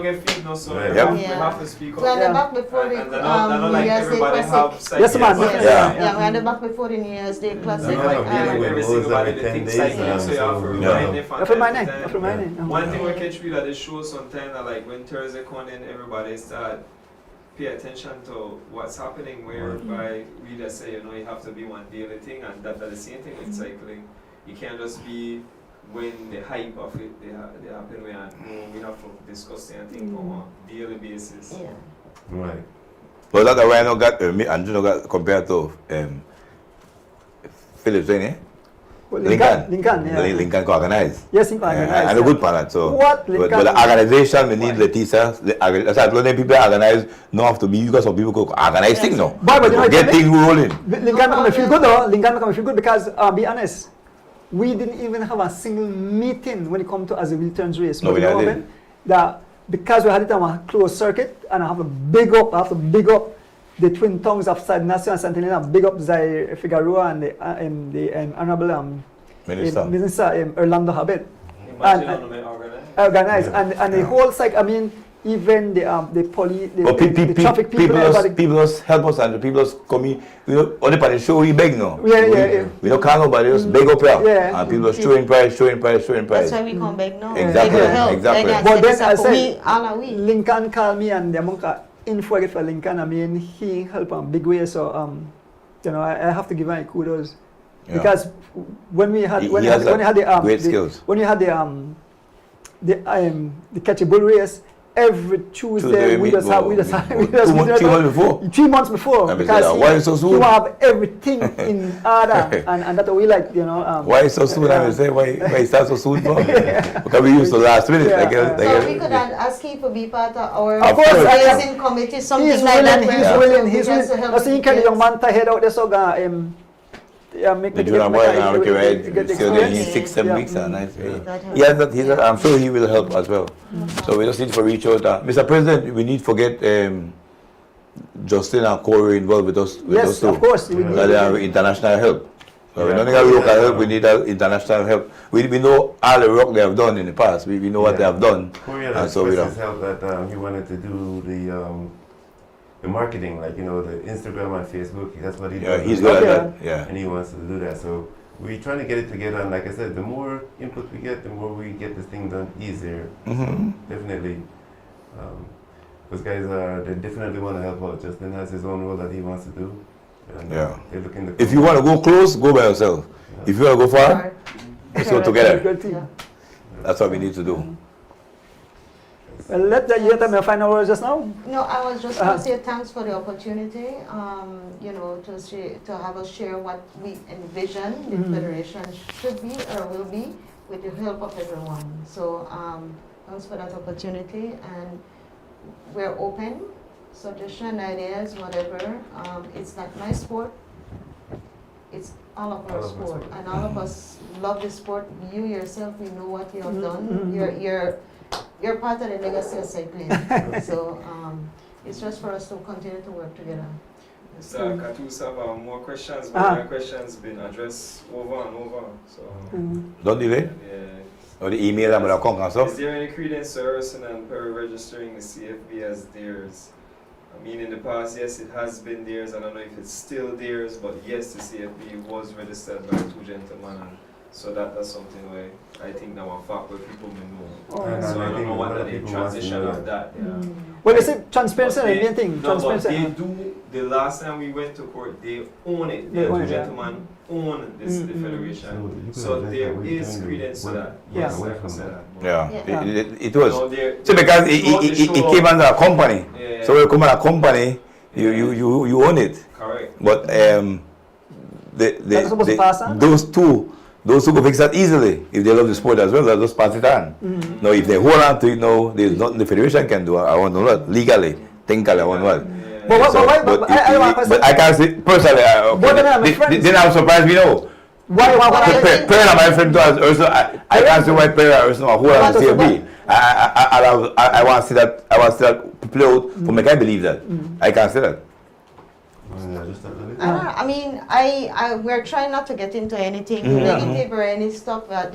to speak up. We had the back before the New Year's Day Classic. Yes, man. Yeah, we had the back before the New Year's Day Classic. Every single body that thinks cycling, so you have to remind them. One thing we catch me that they show sometimes, like when Thursday come in, everybody start pay attention to what's happening, whereby we just say, you have to be one daily thing, and that's the same thing with cycling. You can't just be when the hype of it they happen where we have to discuss anything on a daily basis. Yeah. Right. But that's why I don't got Andrew got compared to Phillips, ain't it? Lincoln, yeah. Lincoln can organize. Yes, Lincoln organize. And a good part. So, what but the organization, we need Leticia. That's why when people organize, no have to be because some people could organize things now. But you know, get things rolling. Lincoln make me feel good though. Lincoln make me feel good because, be honest, we didn't even have a single meeting when it comes to as a returns race. No, we didn't. That because we had it on a closed circuit, and I have to big up the twin tongues of National and Santina, big up Figueroa and the Honorable Minister Orlando Habet. Organized. And the whole site, I mean, even the police, the traffic people. People help us and the people come in. You know, only part of the show we beg now. Yeah. We don't call nobody, just beg up here. Yeah. And people showing price. That's why we come back now. Exactly. But then I said, Lincoln called me and the amount of info I get for Lincoln, I mean, he helped in big way. So, you know, I have to give him kudos. Yeah. Because when we had the catch a bull race every Tuesday we just 3 months before because why so soon? You have everything in order and that's what we like, you know. Why so soon? I will say why start so soon for? Because we used to last minute. So we could ask him to be part of our liaison committee, something like that. He's willing. I think the young man to head out there so make the junior boy now he's 6-7 weeks and I'm sure he will help as well. So we just need to reach out. Mr. President, we need to forget Justin and Corey involved with us. Yes, of course. They are international help. So we don't need local help, we need international help. We know all the work they have done in the past. We know what they have done. Corey had so help that he wanted to do the marketing, like, you know, the Instagram and Facebook. That's what he does. Yeah, he's good at that. Yeah. And he wants to do that. So we're trying to get it together. And like I said, the more input we get, the more we get this thing done easier. Definitely. Those guys they definitely want to help out. Justin has his own role that he wants to do. And, they're looking to if you want to go close, go by yourself. Yeah. If you want to go far, let's go together. That's what we need to do. Well, let me final words just now. No, I was just going to say thanks for the opportunity, you know, to have us share what we envision the Federation should be or will be with the help of everyone. So thanks for that opportunity, and we're open, suggestion, ideas, whatever. It's not my sport, it's all of our sport, and all of us love the sport. You yourself, we know what you have done. You're part of the legacy of cycling. So it's just for us to continue to work together. Mr. Katus have more questions, but my questions been addressed over and over. So don't delay. Yeah. Or the email I'm gonna come and stuff. Is there any credence to Urson and Perry registering the CFB as theirs? I mean, in the past, yes, it has been theirs. I don't know if it's still theirs, but yes, the CFB was registered by 2 gentlemen. And so that's something where I think now a fact where people may know. So I don't know what the transition of that. Yeah. Well, they say transparency is the main thing. No, but they do. The last time we went to court, they own it. The 2 gentlemen own this the federation. So there is credence to that. Yes, I can say that. Yeah, it was. So because it came under a company. Yeah. So when you come under a company, you own it. Correct. But those who go fix that easily, if they love the sport as well, they'll just pass it on. Now, if they hold on to it, no, there's nothing the federation can do. I want to know that legally, technically, I want to know. But I can't say personally. Then I'm surprised we know. Why? Parent my friend to us. I can't say why parent or hold on to CFB. I want to see that. I want to see that play out for me. I believe that. I can't say that. I mean, we're trying not to get into anything negative or any stuff. But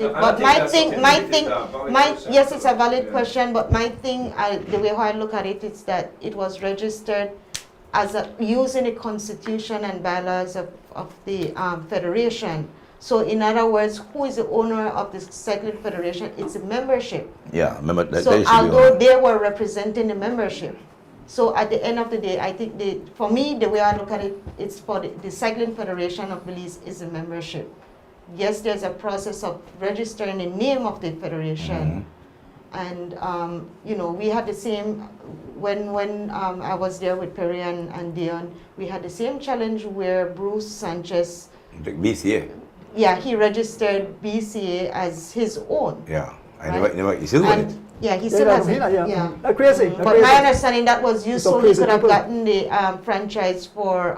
yes, it's a valid question. But my thing, the way how I look at it, is that it was registered as using the constitution and bylaws of the federation. So in other words, who is the owner of the cycling federation? It's a membership. Yeah, so although they were representing the membership. So at the end of the day, I think for me, the way I look at it, it's for the Cycling Federation of Belize is a membership. Yes, there's a process of registering the name of the federation. And, you know, we had the same, when I was there with Perry and Dion, we had the same challenge where Bruce Sanchez, BCA. yeah, he registered BCA as his own. Yeah. I Right. never, you still doing it. Yeah, he still has it. Yeah. That's crazy. But That's my crazy. understanding that was used So so he crazy could have people. gotten the franchise for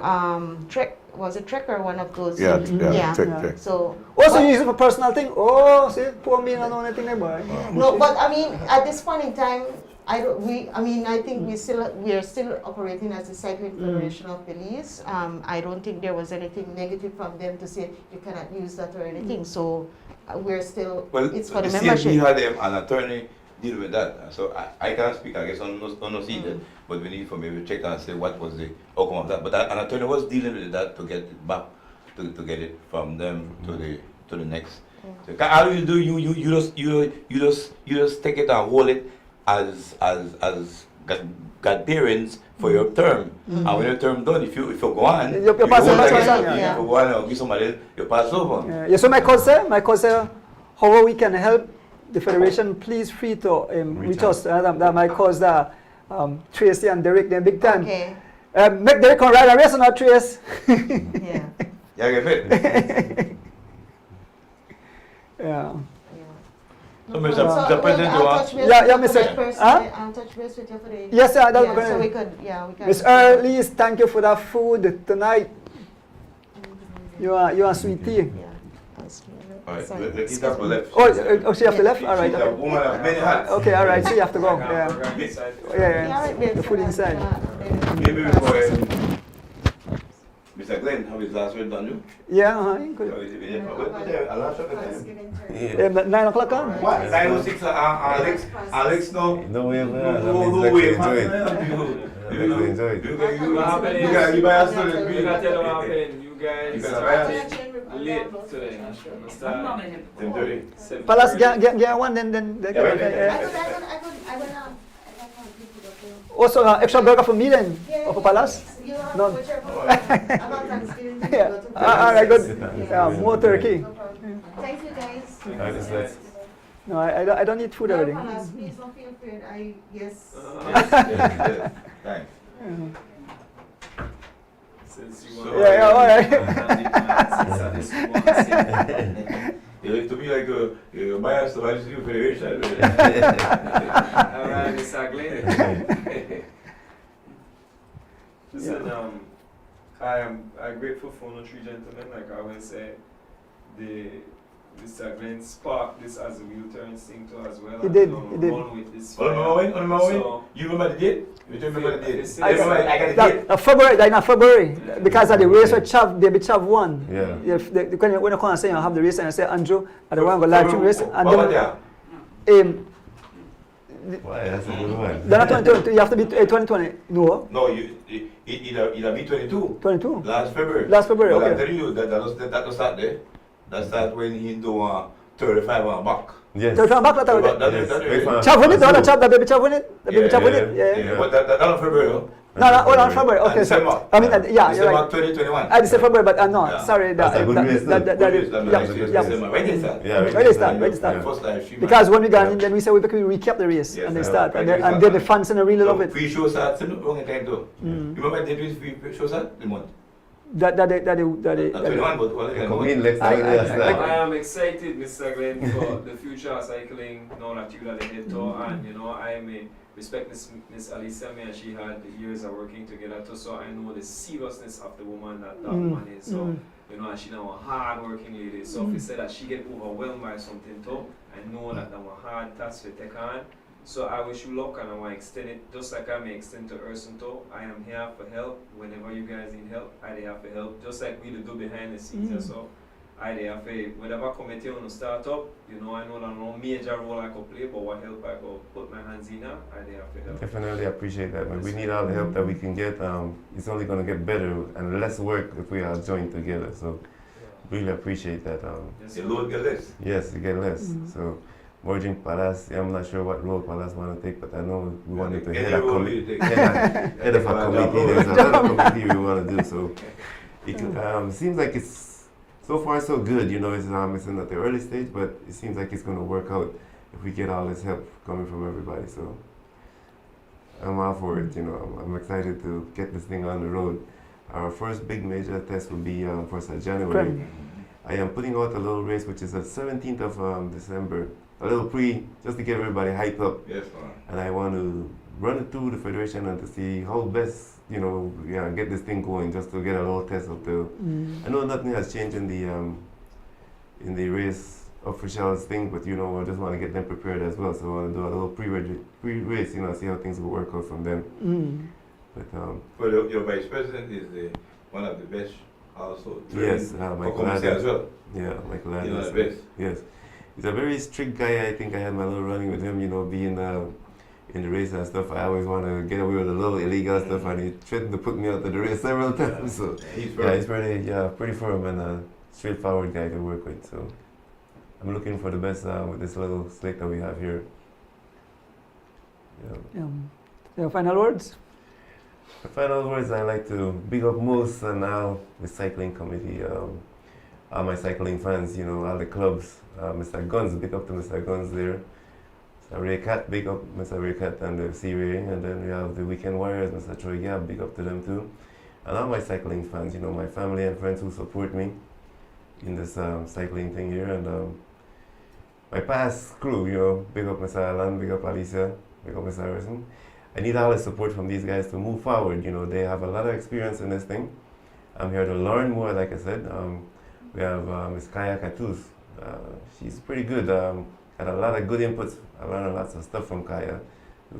Trek. Was it Trek or one of those? Yeah, Yeah. check. So. Also, but- you use it for personal thing. Oh, see, poor me, I don't know anything there, boy. No, but I mean, at this point in time, I think we are still operating as the Cycling Federation of Belize. I don't think there was anything negative from them to say you cannot use that or anything. So we're still, it's for the membership. We had an attorney deal with that. So I can't speak, I guess, on no seat, but we need for me to check and say what was the outcome of that. But an attorney was dealing with that to get it back, to get it from them to the next. So how do you do? You just take it and hold it as godparents for your term. And when your term done, if you go on, You pass hold over, again. yeah. If you go on or give somebody else, you pass over. Yeah, so my cousin, how we can help the federation, please free to reach us. That my cause Tracy and Derek, they're big time. Okay. Make Derek come ride a race or not, Trace? Yeah. Yeah, get fit. Yeah. So, Mr. President, you I'll want? touch base Yeah, with Mr. you personally. Huh? I'll touch base with you for the. Yes, yeah, that's So we can. Miss Earlys, thank you for that food tonight. You are sweet tea. Yeah. That's me. All right, Sorry. let's eat up the left. Oh, she have to left? All right. She's a woman of many hats. Okay, all right, so you have to go. Yeah. Yeah. The food inside. Maybe before Mr. Glenn have his last word on you. Yeah, So good. is it in there? I'll ask you the time. Yeah. 9 o'clock, huh? What? 9:06, Alex, no. No way, man. No way, Enjoy it. You Enjoy it. You buy us to You gotta tell them what happened. You You guys gotta started late today. We started 10:30. 7:30. Palace, get one, then. Also, extra burger for me then, or for Palace? No. About Thanksgiving. Yeah. All right, good. Yeah, more turkey. Thank you, guys. Let's No, I don't need food already. Palace, please don't feel afraid. Yes. Yes. Thanks. Since you So- want Yeah, all right. You look to me like a bias to Vice Federation. Alright, Mr. Glenn. Listen, I'm grateful for the three gentlemen. Like I always say, Mr. Glenn sparked this as a wheelchair instinct as well. He did, and, he did. Run with this On my fire. way. So, You remember the date? You don't remember the date? I got the date. February, because of the race with Chav, baby Chav won. Yeah. If when you come and say you have the race and I say Andrew, I don't want to go live stream race, and What was then that? Why? That's a good one. they're not 2020, you have to be 2020. No, No, it'll be 22. 22. Last February. Last February, But I'm okay. telling you, that was that day. That started when he do 35 on back. Yes. So from back that Yes. Wait for- Chav win it, the other Chav, the baby Chav win it, the baby Chav win it. Yeah. But that on February, no? No, hold on, February. Okay, December. so I mean, yeah, you're December right. 2021. I said February, but no, Yeah. sorry. That's a good race, though. December. When did that? Yeah, Ready start, ready start. First live stream. Because when we got in, then we said we recap the race Yes, and they yeah. start, and Right, then the fans and they really love it. Free show starts in wrong time too. You remember the date free show start? The month. That 21, but what Come in next time. I am excited, Mr. Glenn, for the future of cycling. Now that you are the head to, and I may respect Miss Alicia, and she had years of working together too. So I know the seriousness of the woman that woman is. So and she now a hard working lady. So if you say that she get overwhelmed by something too, I know that I'm a hard task to take on. So I wish you luck, and I want to extend it just like I may extend to Urson too. I am here for help whenever you guys need help. I there for help, just like we do behind the scenes. So I there for whatever committee on the start up. I know that no major role I could play, but what help I could put my hands in now, I there for help. Definitely appreciate that, man. We need all the help that we can get. It's only going to get better and less work if we are joined together. So really appreciate that. The load get less. Yes, you get less. So merging Palace, I'm not sure what role Palace want to take, but I know we wanted to head a committee. Head of a committee. There's a lot of committee we want to do. So it seems like it's so far so good. It's in at the early stage, but it seems like it's going to work out if we get all this help coming from everybody. So I'm all for it. I'm excited to get this thing on the road. Our first big major test will be 1st of January. I am putting out a little race which is the 17th of December, a little just to get everybody hyped up. Yes, man. And I want to run it through the federation and to see how best, get this thing going, just to get a little test of the. I know nothing has changed in the race officials thing, but I just want to get them prepared as well. So I want to do a little pre-race, see how things will work out from them. But your vice president is one of the best also. Yes, Michael as well. Yeah, Michael You know the best. Yes, he's a very strict guy. I think I had my little running with him. Being in the race and stuff. I always want to get away with a little illegal stuff, and he threatened to put me out of the race several times. So he's pretty firm and a straightforward guy to work with. So I'm looking for the best with this little slate that we have here. Your final words? The final words, I like to big up Moose and now the cycling committee, all my cycling fans, all the clubs. Mr. Guns, big up to Mr. Guns there. Mr. Ray Cat, big up Mr. Ray Cat and the C-Ray. And then we have the Weekend Warriors, Mr. Troy Gab, big up to them too. And all my cycling fans, my family and friends who support me in this cycling thing here. And my past crew, big up Mr. Alan, big up Alicia, big up Mr. Harrison. I need all the support from these guys to move forward. They have a lot of experience in this thing. I'm here to learn more, like I said. We have Ms. Kaya Katuz. She's pretty good. Got a lot of good inputs. I learned lots of stuff from Kaya.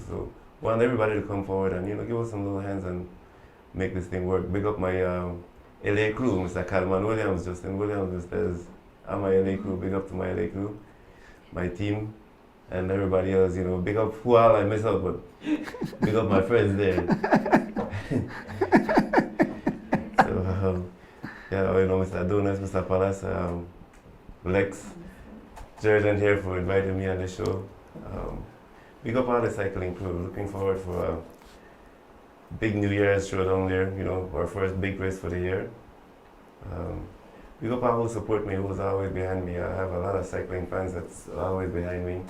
So I want everybody to come forward and give us some little hands and make this thing work. Big up my LA crew, Mr. Calman Williams, Justin Williams. I'm my LA crew. Big up to my LA crew, my team, and everybody else. Big up who all I miss out, but big up my friends there. So Mr. Donuts, Mr. Palace, Lex, Jordan here for inviting me on the show. Big up all the cycling crew. Looking forward for a big New Year's show down there, our first big race for the year. Big up all who support me, who's always behind me. I have a lot of cycling fans that's always behind me.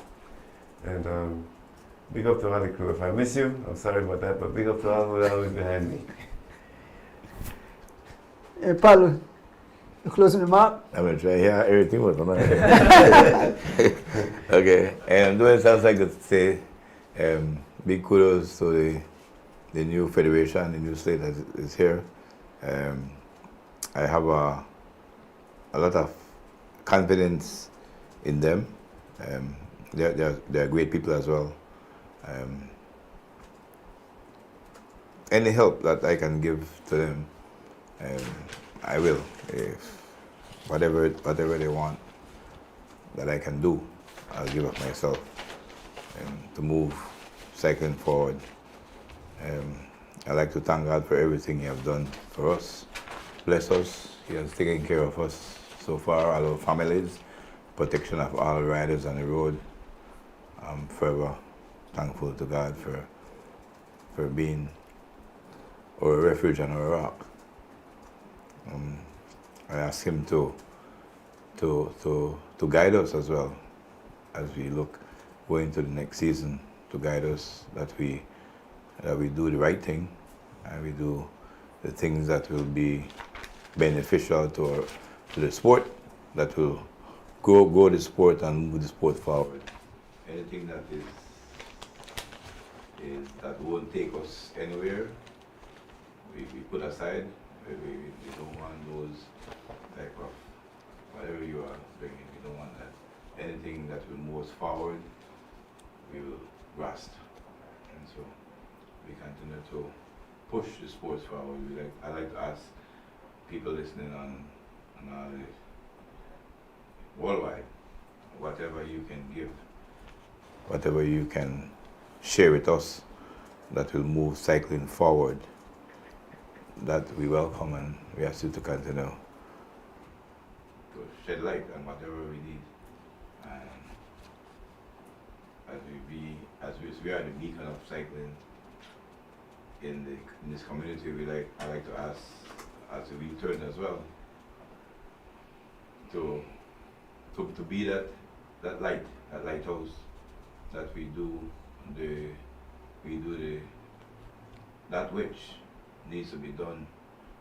And big up to all the crew. If I miss you, I'm sorry about that, but big up to all who are always behind me. Paul, closing remark? I'm going to try here. Everything was on Okay. And doing sounds like to say big kudos to the new federation, the new slate that is here. I have a lot of confidence in them. They're great people as well. Any help that I can give to them, I will. If whatever they want that I can do, I'll give up myself to move cycling forward. I'd like to thank God for everything He has done for us. Bless us. He has taken care of us so far, all our families, protection of all riders on the road. I'm forever thankful to God for being our refuge and our rock. I ask Him to guide us as well as we go into the next season, to guide us that we do the right thing and we do the things that will be beneficial to the sport, that will grow the sport and move the sport forward. Anything that that won't take us anywhere, we put aside. We don't want those type of whatever you are bringing. We don't want that. Anything that will move us forward, we will grasp. And so we continue to push the sports forward. I like to ask people listening on all this worldwide, whatever you can give, whatever you can share with us that will move cycling forward, that we welcome, and we ask you to continue to shed light on whatever we need. And as we are the beacon of cycling in this community, I like to ask as we turn as well to be that lighthouse, that we do that which needs to be done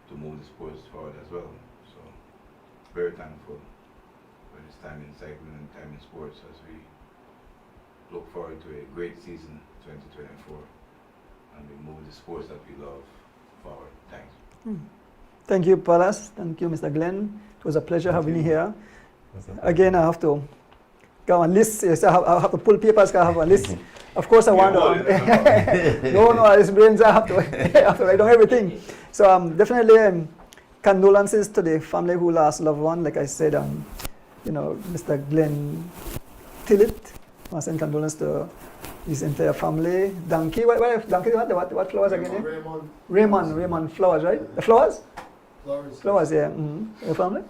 to move the sports forward as well. So very thankful for this time in cycling and time in sports as we look forward to a great season 2024 and we move the sports that we love forward. Thanks. Thank you, Palas. Thank you, Mr. Glenn. It was a pleasure having you here. Again, I have to go on list. Yes, I have to pull papers. I have a list. Of course, I want to. No, it's brains. I have to write down everything. So definitely condolences to the family who lost loved one. Like I said, Mr. Glenn Tillett. I send condolences to his entire family. Donkey, Donkey, what flowers again? Raymond Flowers, right? The flowers? Flowers, yeah. Your family?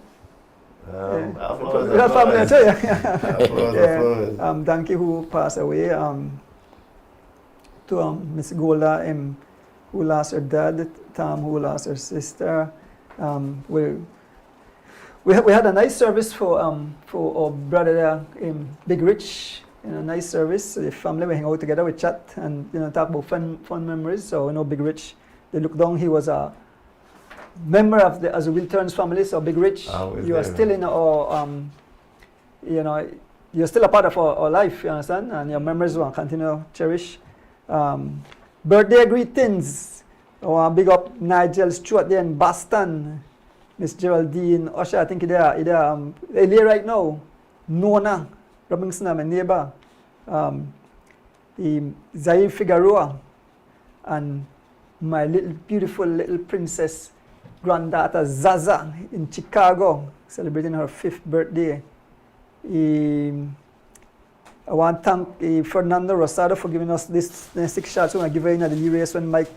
Your family too, yeah. Donkey who passed away. To Miss Gola, who lost her dad. Tom, who lost her sister. We had a nice service for our brother there, Big Rich. Nice service. The family, we hang out together, we chat and talk about fun memories. So Big Rich, they look down. He was a member of the As Will Turns family. So Big Rich, you are still in our you're still a part of our life. You understand? And your memories will continue to cherish. Birthday greetings. Big up Nigel Stewart there in Boston. Miss Geraldine Usher, I think they're here right now. Nona Robinson, my neighbor. Zaire Figueroa and my beautiful little princess granddaughter Zaza in Chicago, celebrating her 5th birthday. I want to thank Fernando Rosado for giving us this 6 shots. We're going to give her in the new race when Mike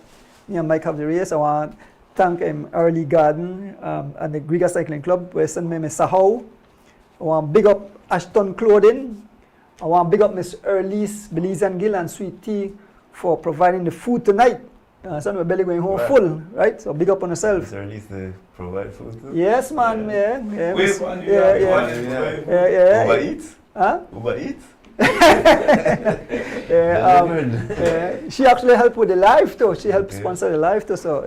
have the race. I want to thank Early Garden and the Griga Cycling Club, where send me Sahau. I want to big up Ashton Clothing. I want to big up Miss Earlies, Belize and Gill and Sweet Tea for providing the food tonight. So we're barely going home full, right? So big up on yourself. Miss Earlies, they provide food too? Yes, man. Yeah. Uber Eats? Huh? Uber Eats? She actually helped with the live too. She helped sponsor the live too. So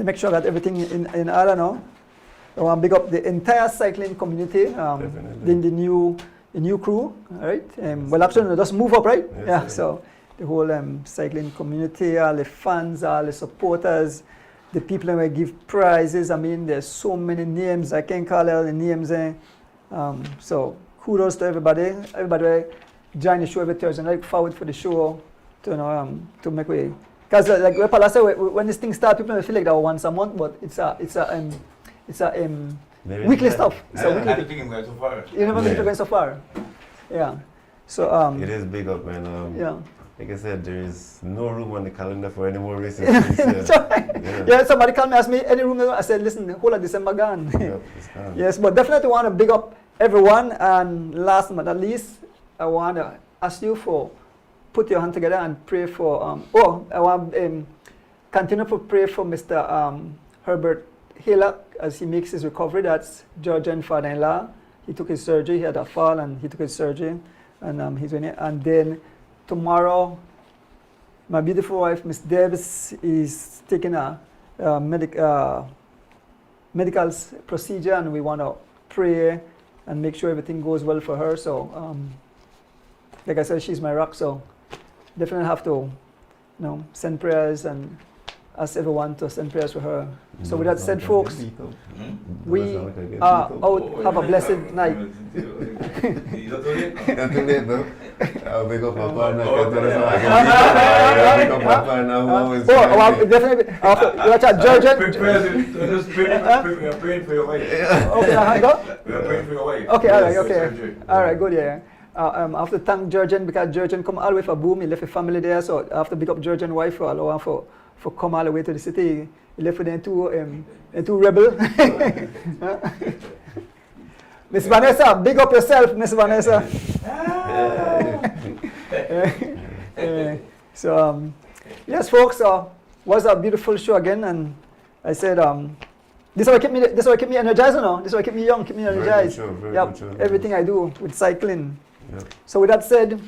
make sure that everything in order now. I want to big up the entire cycling community. Then the new crew, right? Well, actually, just move up, right? Yes, So the whole cycling community, all the fans, all the supporters. The people who give prizes, I mean, there's so many names, I can't call all the names. So kudos to everybody. Everybody join the show every Thursday. I look forward for the show to make way. Because like Pala said, when this thing starts, people may feel like that once a month, but it's a weekly stuff. It's a weekly thing. Going so far. You never think going so far. Yeah. So it is big up, man. Yeah. Like I said, there is no room on the calendar for any more races. Somebody called me, asked me any room. I said, listen, the whole of December gone. It's gone. Yes, but definitely want to big up everyone. And last but not least, I want to ask you for put your hand together and pray for. I want continue to pray for Mr. Herbert Hillock as he makes his recovery. That's Georgian father-in-law. He took his surgery. He had a fall and he took his surgery, and he's doing it. And then tomorrow, my beautiful wife, Miss Debs, is taking a medical procedure, and we want to pray and make sure everything goes well for her. So, like I said, she's my rock. So, definitely have to, send prayers and ask everyone to send prayers for her. So, with that said, folks, we are out. Have a blessed night. I'll big up my partner. Definitely. Watch out, Georgian. We're praying for your wife. Okay, go. We're praying for your wife. Okay, all right, okay. All right, good, yeah. I have to thank Georgian because Georgian come all the way from Boom. He left a family there, so I have to big up Georgian wife for come all the way to the city. He left with them two rebel. Miss Vanessa, big up yourself, Miss Vanessa. So yes, folks, was a beautiful show again, and I said this is what keep me energized, This is what keep me young, keep me energized. Very good show. Everything I do with cycling. Yep. So with that said,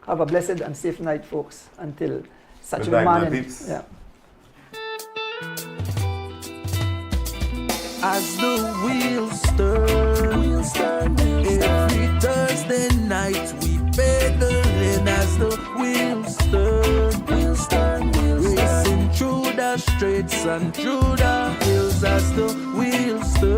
have a blessed and safe night, folks. Until such a morning. Yeah. as the wheels turn. Every Thursday night we pedaling as the wheels turn. Racing through the streets and through the hills as the wheels turn.